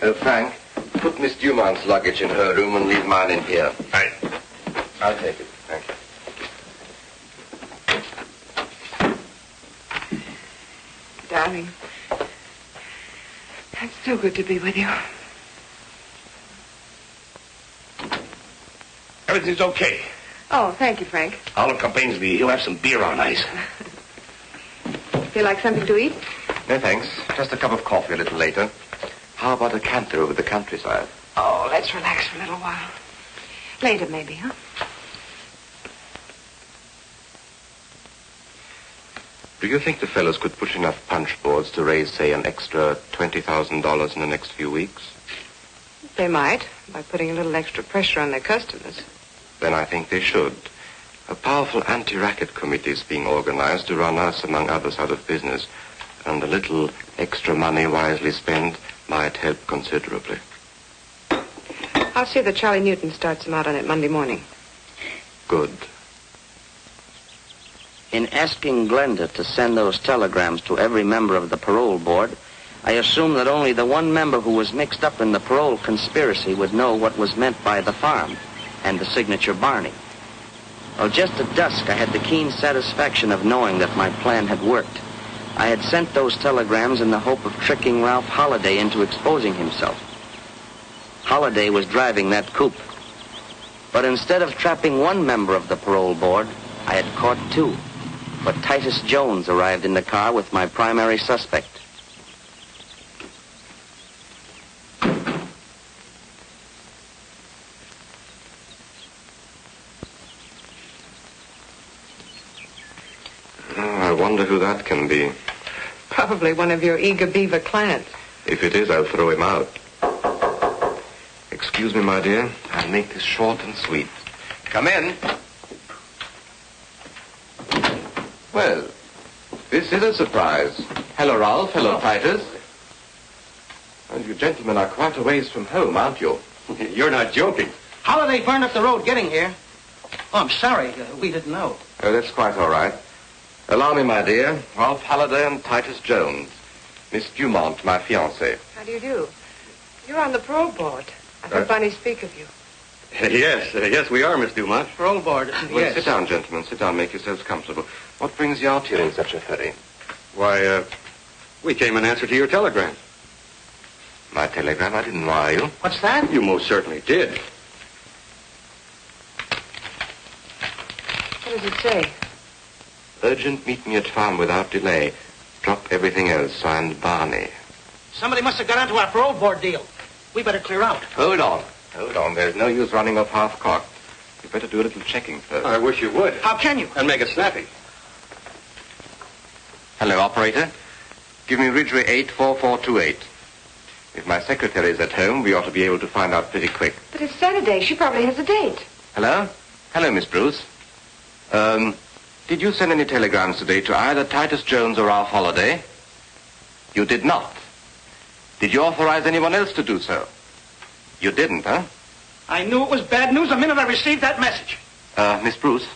Oh, Frank, put Miss Dumont's luggage in her room and leave mine in here. Right. I'll take it. Thank you. Darling, it's so good to be with you. Everything's okay. Oh, thank you, Frank. Olive complains to me he'll have some beer on ice. Feel like something to eat? No, thanks. Just a cup of coffee a little later. How about a canter over the countryside? Oh, let's relax for a little while. Later, maybe, huh? Do you think the fellows could push enough punch boards to raise, say, an extra $20,000 in the next few weeks? They might, by putting a little extra pressure on their customers. Then I think they should. A powerful anti-racket committee is being organized to run us, among others, out of business. And a little extra money wisely spent might help considerably. I'll see that Charlie Newton starts them out on it Monday morning. Good. In asking Glenda to send those telegrams to every member of the parole board, I assumed that only the one member who was mixed up in the parole conspiracy would know what was meant by the farm and the signature Barney. Well, just at dusk, I had the keen satisfaction of knowing that my plan had worked. I had sent those telegrams in the hope of tricking Ralph Holliday into exposing himself. Holliday was driving that coupe. But instead of trapping one member of the parole board, I had caught two. For Titus Jones arrived in the car with my primary suspect. I wonder who that can be. Probably one of your eager beaver clients. If it is, I'll throw him out. Excuse me, my dear. I'll make this short and sweet. Come in. Well, this is a surprise. Hello, Ralph. Hello, Titus. And you gentlemen are quite a ways from home, aren't you? You're not joking. Holiday burned up the road getting here. Oh, I'm sorry. We didn't know. Oh, that's quite all right. Allow me, my dear. Ralph Halliday and Titus Jones. Miss Dumont, my fiancée. How do you do? You're on the parole board. I heard Barney speak of you. Yes, we are, Miss Dumont. Parole board, Well, yes. sit down, gentlemen. Sit down. Make yourselves comfortable. What brings you out here in such a hurry? Why, we came in answer to your telegram. My telegram? I didn't wire you. What's that? You most certainly did. What does it say? Urgent, meet me at farm without delay. Drop everything else. Signed, Barney. Somebody must have got onto our parole board deal. We better clear out. Hold on. There's no use running off half-cocked. You better do a little checking first. I wish you would. How can you? And make it snappy. Hello, operator. Give me Ridgeway 84428. If my secretary is at home, we ought to be able to find out pretty quick. But it's Saturday. She probably has a date. Hello? Hello, Miss Bruce. Did you send any telegrams today to either Titus Jones or Ralph Holliday? You did not. Did you authorize anyone else to do so? You didn't, huh? I knew it was bad news the minute I received that message. Miss Bruce,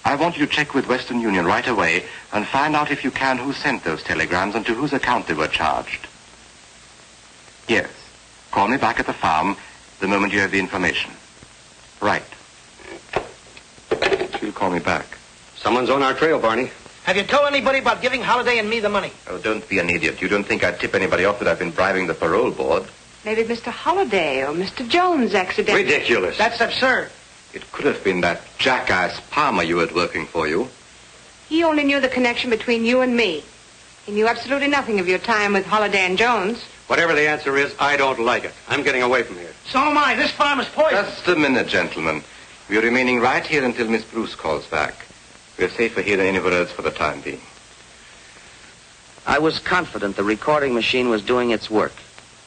I want you to check with Western Union right away and find out if you can who sent those telegrams and to whose account they were charged. Yes. Call me back at the farm the moment you have the information. Right. She'll call me back. Someone's on our trail, Barney. Have you told anybody about giving Holiday and me the money? Oh, don't be an idiot. You don't think I'd tip anybody off that I've been bribing the parole board? Maybe Mr. Holliday or Mr. Jones accidentally. Ridiculous. That's absurd. It could have been that jackass Palmer you had working for you. He only knew the connection between you and me. He knew absolutely nothing of your time with Holliday and Jones. Whatever the answer is, I don't like it. I'm getting away from here. So am I. This farm is poisoned. Just a minute, gentlemen. We're remaining right here until Miss Bruce calls back. We're safer here than anywhere else for the time being. I was confident the recording machine was doing its work.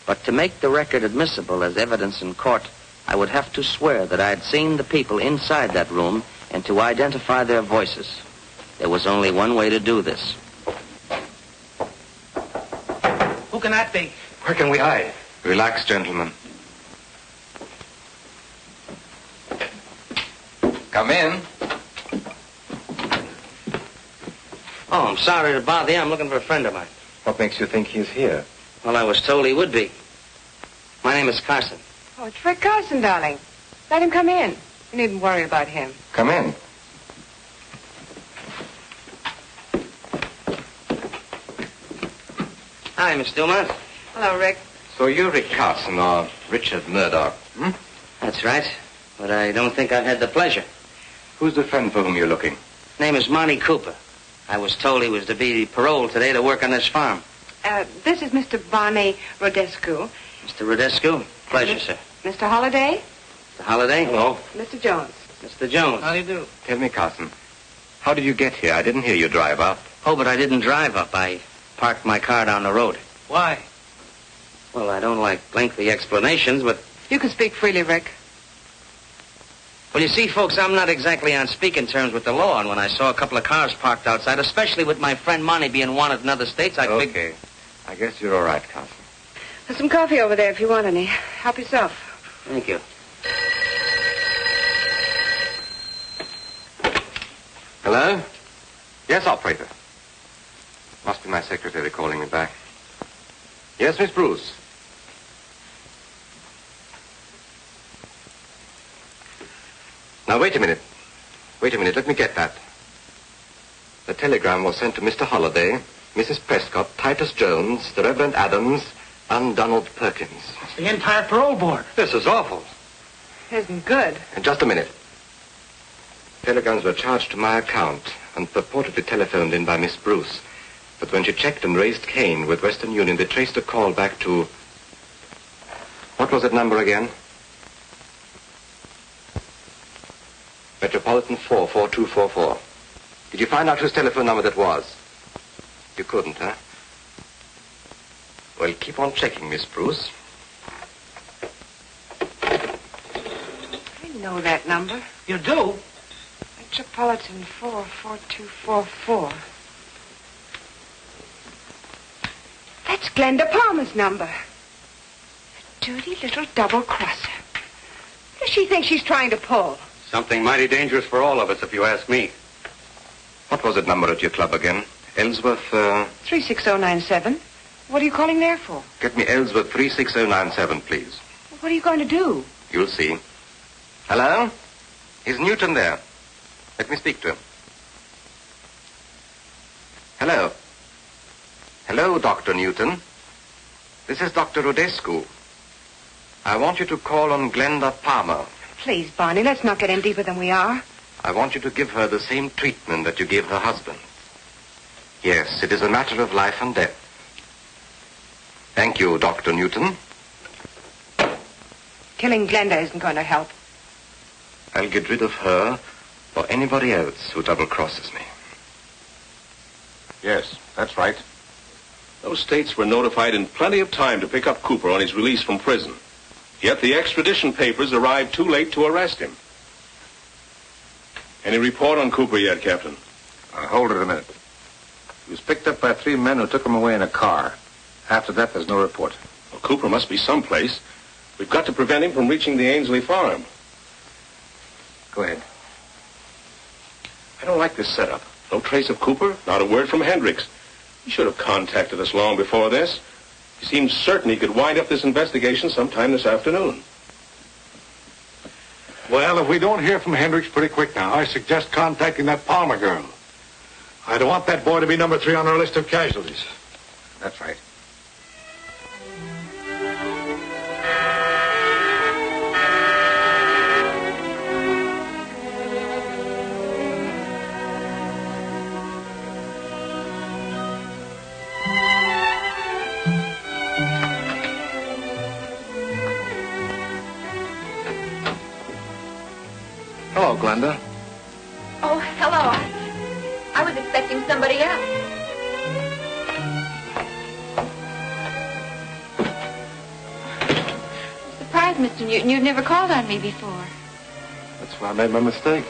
But to make the record admissible as evidence in court, I would have to swear that I had seen the people inside that room and to identify their voices. There was only one way to do this. Who can that be? Where can we hide? Relax, gentlemen. Come in. Oh, I'm sorry to bother you. I'm looking for a friend of mine. What makes you think he's here? Well, I was told he would be. My name is Carson. Oh, it's Rick Carson, darling. Let him come in. You needn't worry about him. Come in. Hi, Miss Dumont. Hello, Rick. So you're Rick Carson, or Richard Murdoch, hmm? That's right. But I don't think I've had the pleasure. Who's the friend for whom you're looking? Name is Monty Cooper. I was told he was to be paroled today to work on this farm. This is Mr. Barney Rodescu. Mr. Rodescu, pleasure, sir. Mr. Holliday. Mr. Holliday? Hello. Mr. Jones. Mr. Jones. How do you do? Tell me, Carson, how did you get here? I didn't hear you drive up. Oh, but I didn't drive up. I parked my car down the road. Why? Well, I don't like lengthy explanations, but... You can speak freely, Rick. Well, you see, folks, I'm not exactly on speaking terms with the law, and when I saw a couple of cars parked outside, especially with my friend Monty being wanted in other states, I figured... Okay. I guess you're all right, Carson. There's some coffee over there if you want any. Help yourself. Thank you. Hello? Yes, operator. Must be my secretary calling me back. Yes, Miss Bruce. Now, wait a minute. Wait a minute. Let me get that. The telegram was sent to Mr. Holliday, Mrs. Prescott, Titus Jones, the Reverend Adams, and Donald Perkins. It's the entire parole board. This is awful. Isn't good. Just a minute. Telegrams were charged to my account and purportedly telephoned in by Miss Bruce. But when she checked and raised Kane with Western Union, they traced a call back to... What was that number again? Metropolitan 44244. Did you find out whose telephone number that was? You couldn't, huh? Well, keep on checking, Miss Bruce. I know that number. You do? Metropolitan 44244. That's Glenda Palmer's number. A dirty little double-crosser. What does she think she's trying to pull? Something mighty dangerous for all of us, if you ask me. What was that number at your club again? Ellsworth, 36097. What are you calling there for? Get me Ellsworth 36097, please. What are you going to do? You'll see. Hello? Is Newton there? Let me speak to him. Hello. Hello, Dr. Newton. This is Dr. Rodescu. I want you to call on Glenda Palmer. Please, Barney, let's not get in deeper than we are. I want you to give her the same treatment that you gave her husband. Yes, it is a matter of life and death. Thank you, Dr. Newton. Killing Glenda isn't going to help. I'll get rid of her or anybody else who double-crosses me. Yes, that's right. Those states were notified in plenty of time to pick up Cooper on his release from prison. Yet the extradition papers arrived too late to arrest him. Any report on Cooper yet, Captain? Hold it a minute. He was picked up by 3 men who took him away in a car. After that, there's no report. Well, Cooper must be someplace. We've got to prevent him from reaching the Ainsley farm. Go ahead. I don't like this setup. No trace of Cooper, not a word from Hendricks. He should have contacted us long before this. He seems certain he could wind up this investigation sometime this afternoon. Well, if we don't hear from Hendricks pretty quick now, I suggest contacting that Palmer girl. I don't want that boy to be number 3 on our list of casualties. That's right. Hello, Glenda. Oh, hello. I was expecting somebody else. I'm surprised, Mr. Newton. You've never called on me before. That's where I made my mistake.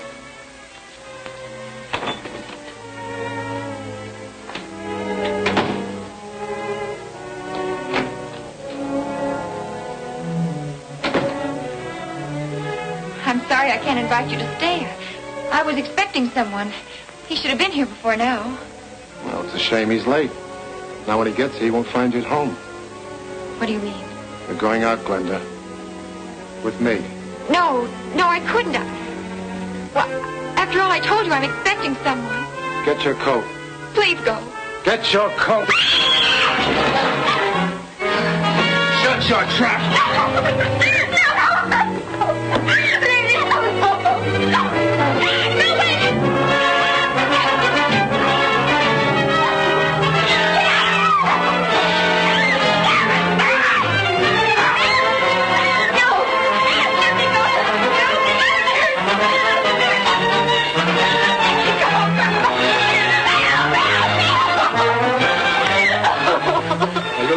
I can't invite you to stay. I was expecting someone. He should have been here before now. Well, it's a shame he's late. Now when he gets here, he won't find you at home. What do you mean? You're going out, Glenda. With me. No, I couldn't. Well, after all I told you, I'm expecting someone. Get your coat. Please go. Get your coat. Shut your trap.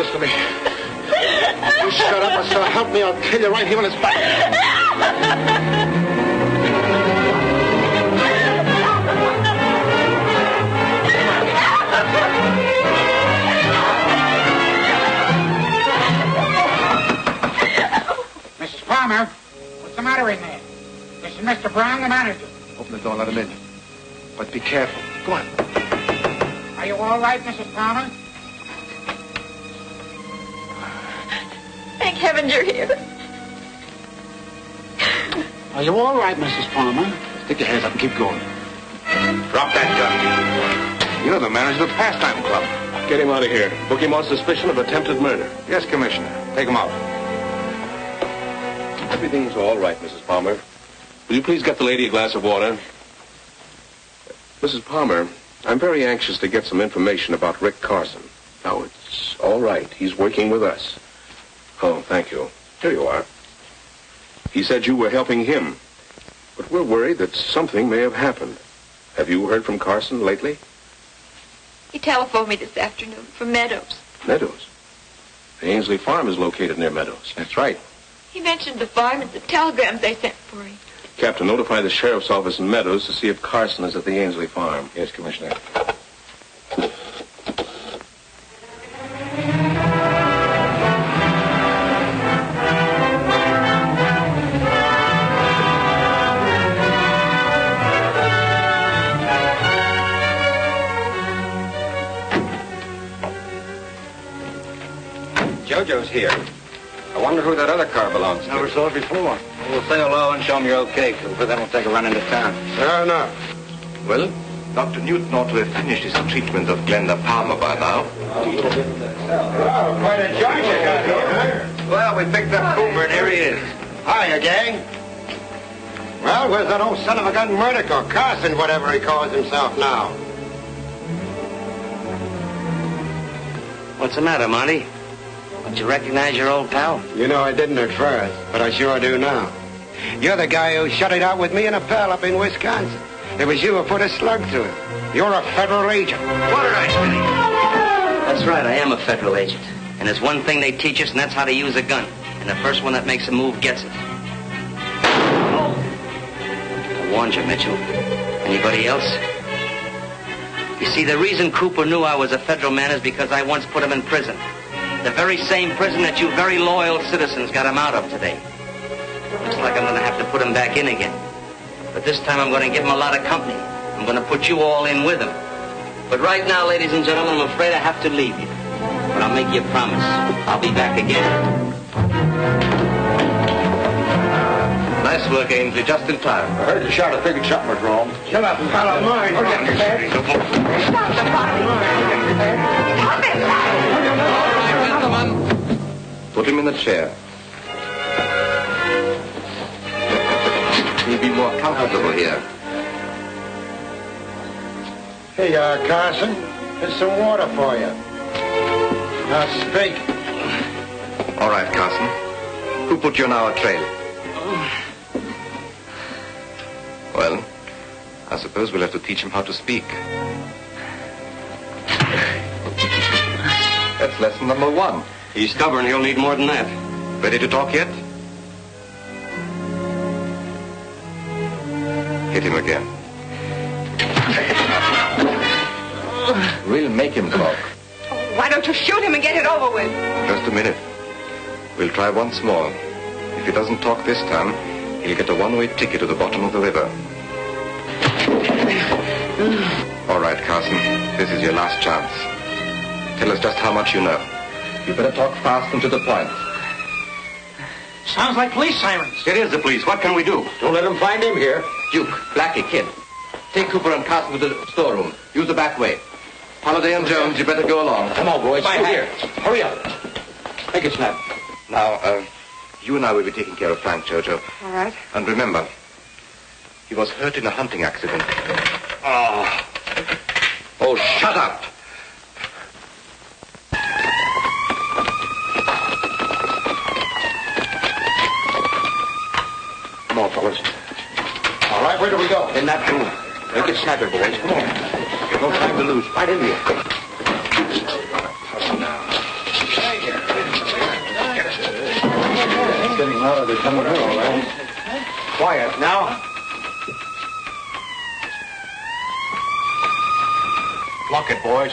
To me. You shut up, or so help me, I'll kill you right here on his back. Mrs. Palmer, what's the matter in there? This is Mr. Brown, the manager. Open the door and let him in. But be careful. Go on. Are you all right, Mrs. Palmer? Thank heaven you're here. Are you all right, Mrs. Palmer? Stick your hands up and keep going. Drop that gun. You're the manager of the pastime club. Get him out of here. Book him on suspicion of attempted murder. Yes, Commissioner. Take him out. Everything's all right, Mrs. Palmer. Will you please get the lady a glass of water? Mrs. Palmer, I'm very anxious to get some information about Rick Carson. Now, it's all right. He's working with us. Oh, thank you. Here you are. He said you were helping him. But we're worried that something may have happened. Have you heard from Carson lately? He telephoned me this afternoon from Meadows. Meadows? The Ainsley Farm is located near Meadows. That's right. He mentioned the farm and the telegrams they sent for him. Captain, notify the sheriff's office in Meadows to see if Carson is at the Ainsley Farm. Yes, Commissioner. Jojo's here. I wonder who that other car belongs to. Never saw it before. We'll say hello and show him you're okay, Cooper. Then we'll take a run into town. Fair enough. Well, Dr. Newton ought to have finished his treatment of Glenda Palmer by now. Oh, quite a joint you got here, huh? Well, we picked up Cooper, and here he is. Hiya, gang. Well, where's that old son of a gun Murdoch or Carson, whatever he calls himself now? What's the matter, Monty? Don't you recognize your old pal? You know, I didn't at first, but I sure do now. You're the guy who shut it out with me and a pal up in Wisconsin. It was you who put a slug through him. You're a federal agent. What did I say? That's right, I am a federal agent. And there's one thing they teach us, and that's how to use a gun. And the first one that makes a move gets it. I warned you, Mitchell. Anybody else? You see, the reason Cooper knew I was a federal man is because I once put him in prison. The very same prison that you very loyal citizens got him out of today. Looks like I'm going to have to put him back in again. But this time I'm going to give him a lot of company. I'm going to put you all in with him. But right now, ladies and gentlemen, I'm afraid I have to leave you. But I'll make you a promise. I'll be back again. Nice work, Ainsley. Just in time. I heard you shout. I figured something was wrong. Shut up and follow mine. Stop the Put him in the chair. He'll be more comfortable here. Here you are, Carson. Here's some water for you. Now speak. All right, Carson. Who put you on our trail? Well, I suppose we'll have to teach him how to speak. That's lesson number 1. He's stubborn. He'll need more than that. Ready to talk yet? Hit him again. We'll make him talk. Why don't you shoot him and get it over with? Just a minute. We'll try once more. If he doesn't talk this time, he'll get a one-way ticket to the bottom of the river. All right, Carson. This is your last chance. Tell us just how much you know. You better talk fast and to the point. Sounds like police sirens. It is the police. What can we do? Don't let them find him here. Duke, Blackie, Kid. Take Cooper and Carson to the storeroom. Use the back way. Holliday and Jones, you better go along. Come on, boys. My Through hat. here. Hurry up. Make it snap. Now, you and I will be taking care of Frank, Jojo. All right. And remember, he was hurt in a hunting accident. Oh, shut up. Come on, fellas. All right, where do we go? In that room. Make it snappy, boys. Come on. No time to lose. Right in here. It's getting louder. They're coming in, all right. Quiet now. Lock it, boys.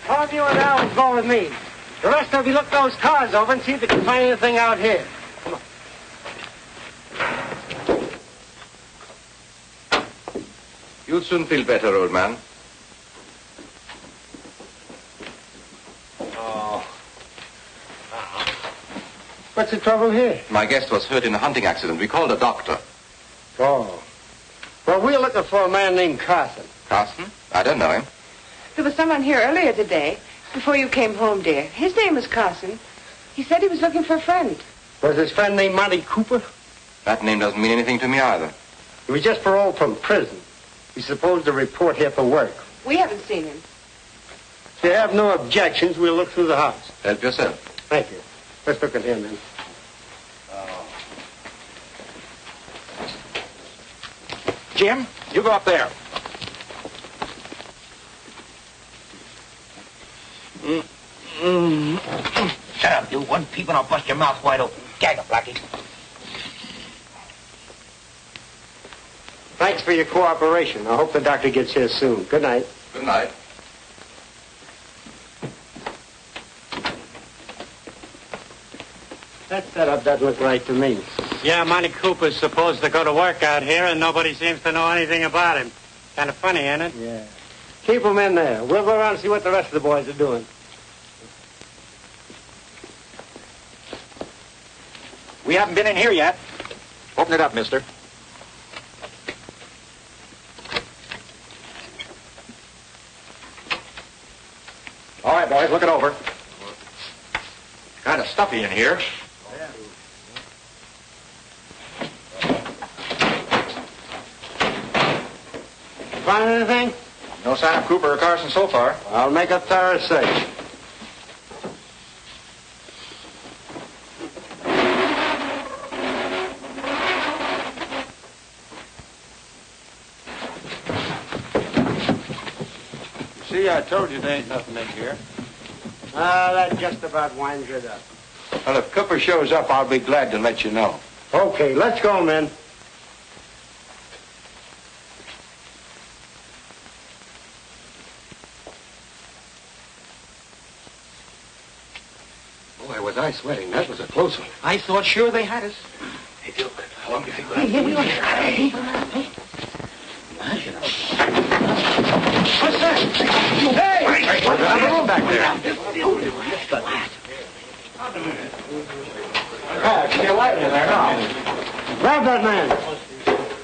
All of you and Al go with me. The rest of you look those cars over and see if you can find anything out here. Come on. You'll soon feel better, old man. Oh. What's the trouble here? My guest was hurt in a hunting accident. We called a doctor. Oh. Well, we're looking for a man named Carson. Carson? I don't know him. There was someone here earlier today, before you came home, dear. His name was Carson. He said he was looking for a friend. Was his friend named Monty Cooper? That name doesn't mean anything to me either. He was just paroled from prison. He's supposed to report here for work. We haven't seen him. If you have no objections, we'll look through the house. Help yourself. Thank you. Let's look at him, then. Jim, you go up there. Shut up, you. One peep and I'll bust your mouth wide open. Gag it, Blackie. Thanks for your cooperation. I hope the doctor gets here soon. Good night. Good night. That setup doesn't look right to me. Yeah, Monty Cooper's supposed to go to work out here, and nobody seems to know anything about him. Kind of funny, ain't it? Yeah. Keep him in there. We'll go around and see what the rest of the boys are doing. We haven't been in here yet. Open it up, mister. All right, boys, look it over. Kind of stuffy in here. Find anything? No sign of Cooper or Carson so far. I'll make a thorough search. See, I told you there ain't nothing in here. That just about winds it up. Well, if Cooper shows up, I'll be glad to let you know. Okay, let's go, men. Boy, was I sweating. That was a close one. I thought sure they had us. Hey, Duke, how long do you think Hey, here we are. Hey. What's that? Hey! What's that room back there? Keep your light in there now. Grab that man.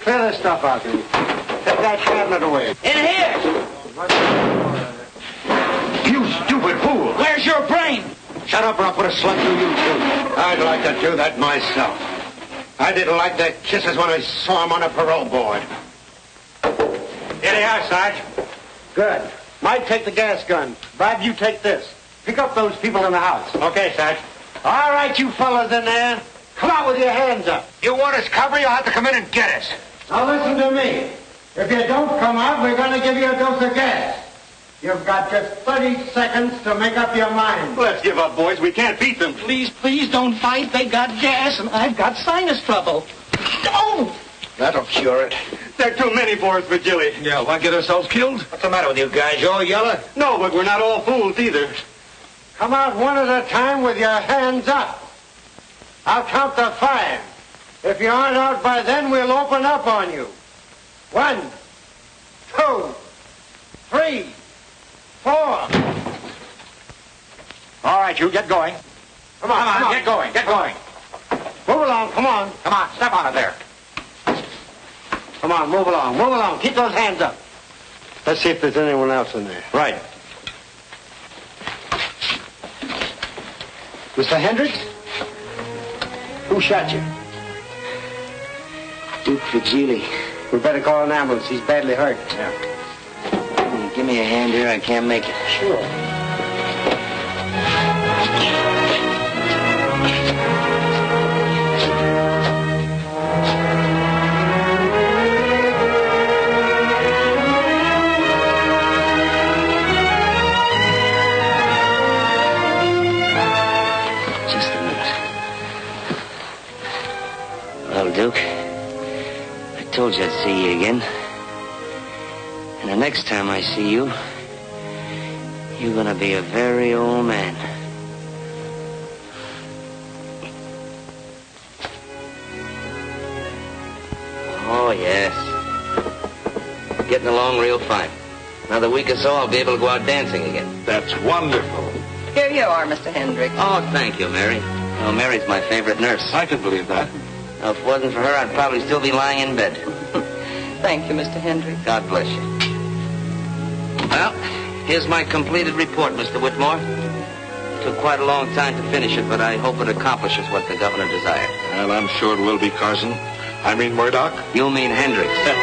Clear this stuff out there. Take that cabinet away. In here! You stupid fool! Where's your brain? Shut up or I'll put a slug through you, too. I'd like to do that myself. I didn't like their kisses when I saw them on a parole board. Here they are, Sarge. Good. Mike, take the gas gun. Bob, you take this. Pick up those people in the house. Okay, Sarge. All right, you fellas in there. Come out with your hands up. You want us cover, you'll have to come in and get us. Now listen to me. If you don't come out, we're going to give you a dose of gas. You've got just 30 seconds to make up your mind. Let's give up, boys. We can't beat them. Please, please don't fight. They got gas, and I've got sinus trouble. Oh! That'll cure it. There are too many for us, Virgilli. Yeah, want to get ourselves killed? What's the matter with you guys? You all yellow? No, but we're not all fools either. Come out one at a time with your hands up. I'll count to 5. If you aren't out by then, we'll open up on you. 1, 2, 3, 4. All right, you get going. Come on, Get going, get going. Move along, come on. Come on, step on it there. Come on, move along. Keep those hands up. Let's see if there's anyone else in there. Right. Mr. Hendricks? Who shot you? Duke Vigili. We better call an ambulance. He's badly hurt. Yeah. Give me a hand here. I can't make it. Sure. Just a minute. Well, Duke, I told you I'd see you again. And the next time I see you, you're gonna be a very old man. Oh, yes. Getting along real fine. Another week or so, I'll be able to go out dancing again. That's wonderful. Here you are, Mr. Hendricks. Oh, thank you, Mary. Oh, Mary's my favorite nurse. I can believe that. Now, if it wasn't for her, I'd probably still be lying in bed. Thank you, Mr. Hendricks. God bless you. Well, here's my completed report, Mr. Whitmore. It took quite a long time to finish it, but I hope it accomplishes what the governor desired. Well, I'm sure it will be, Carson. I mean Murdoch. You mean Hendricks. That's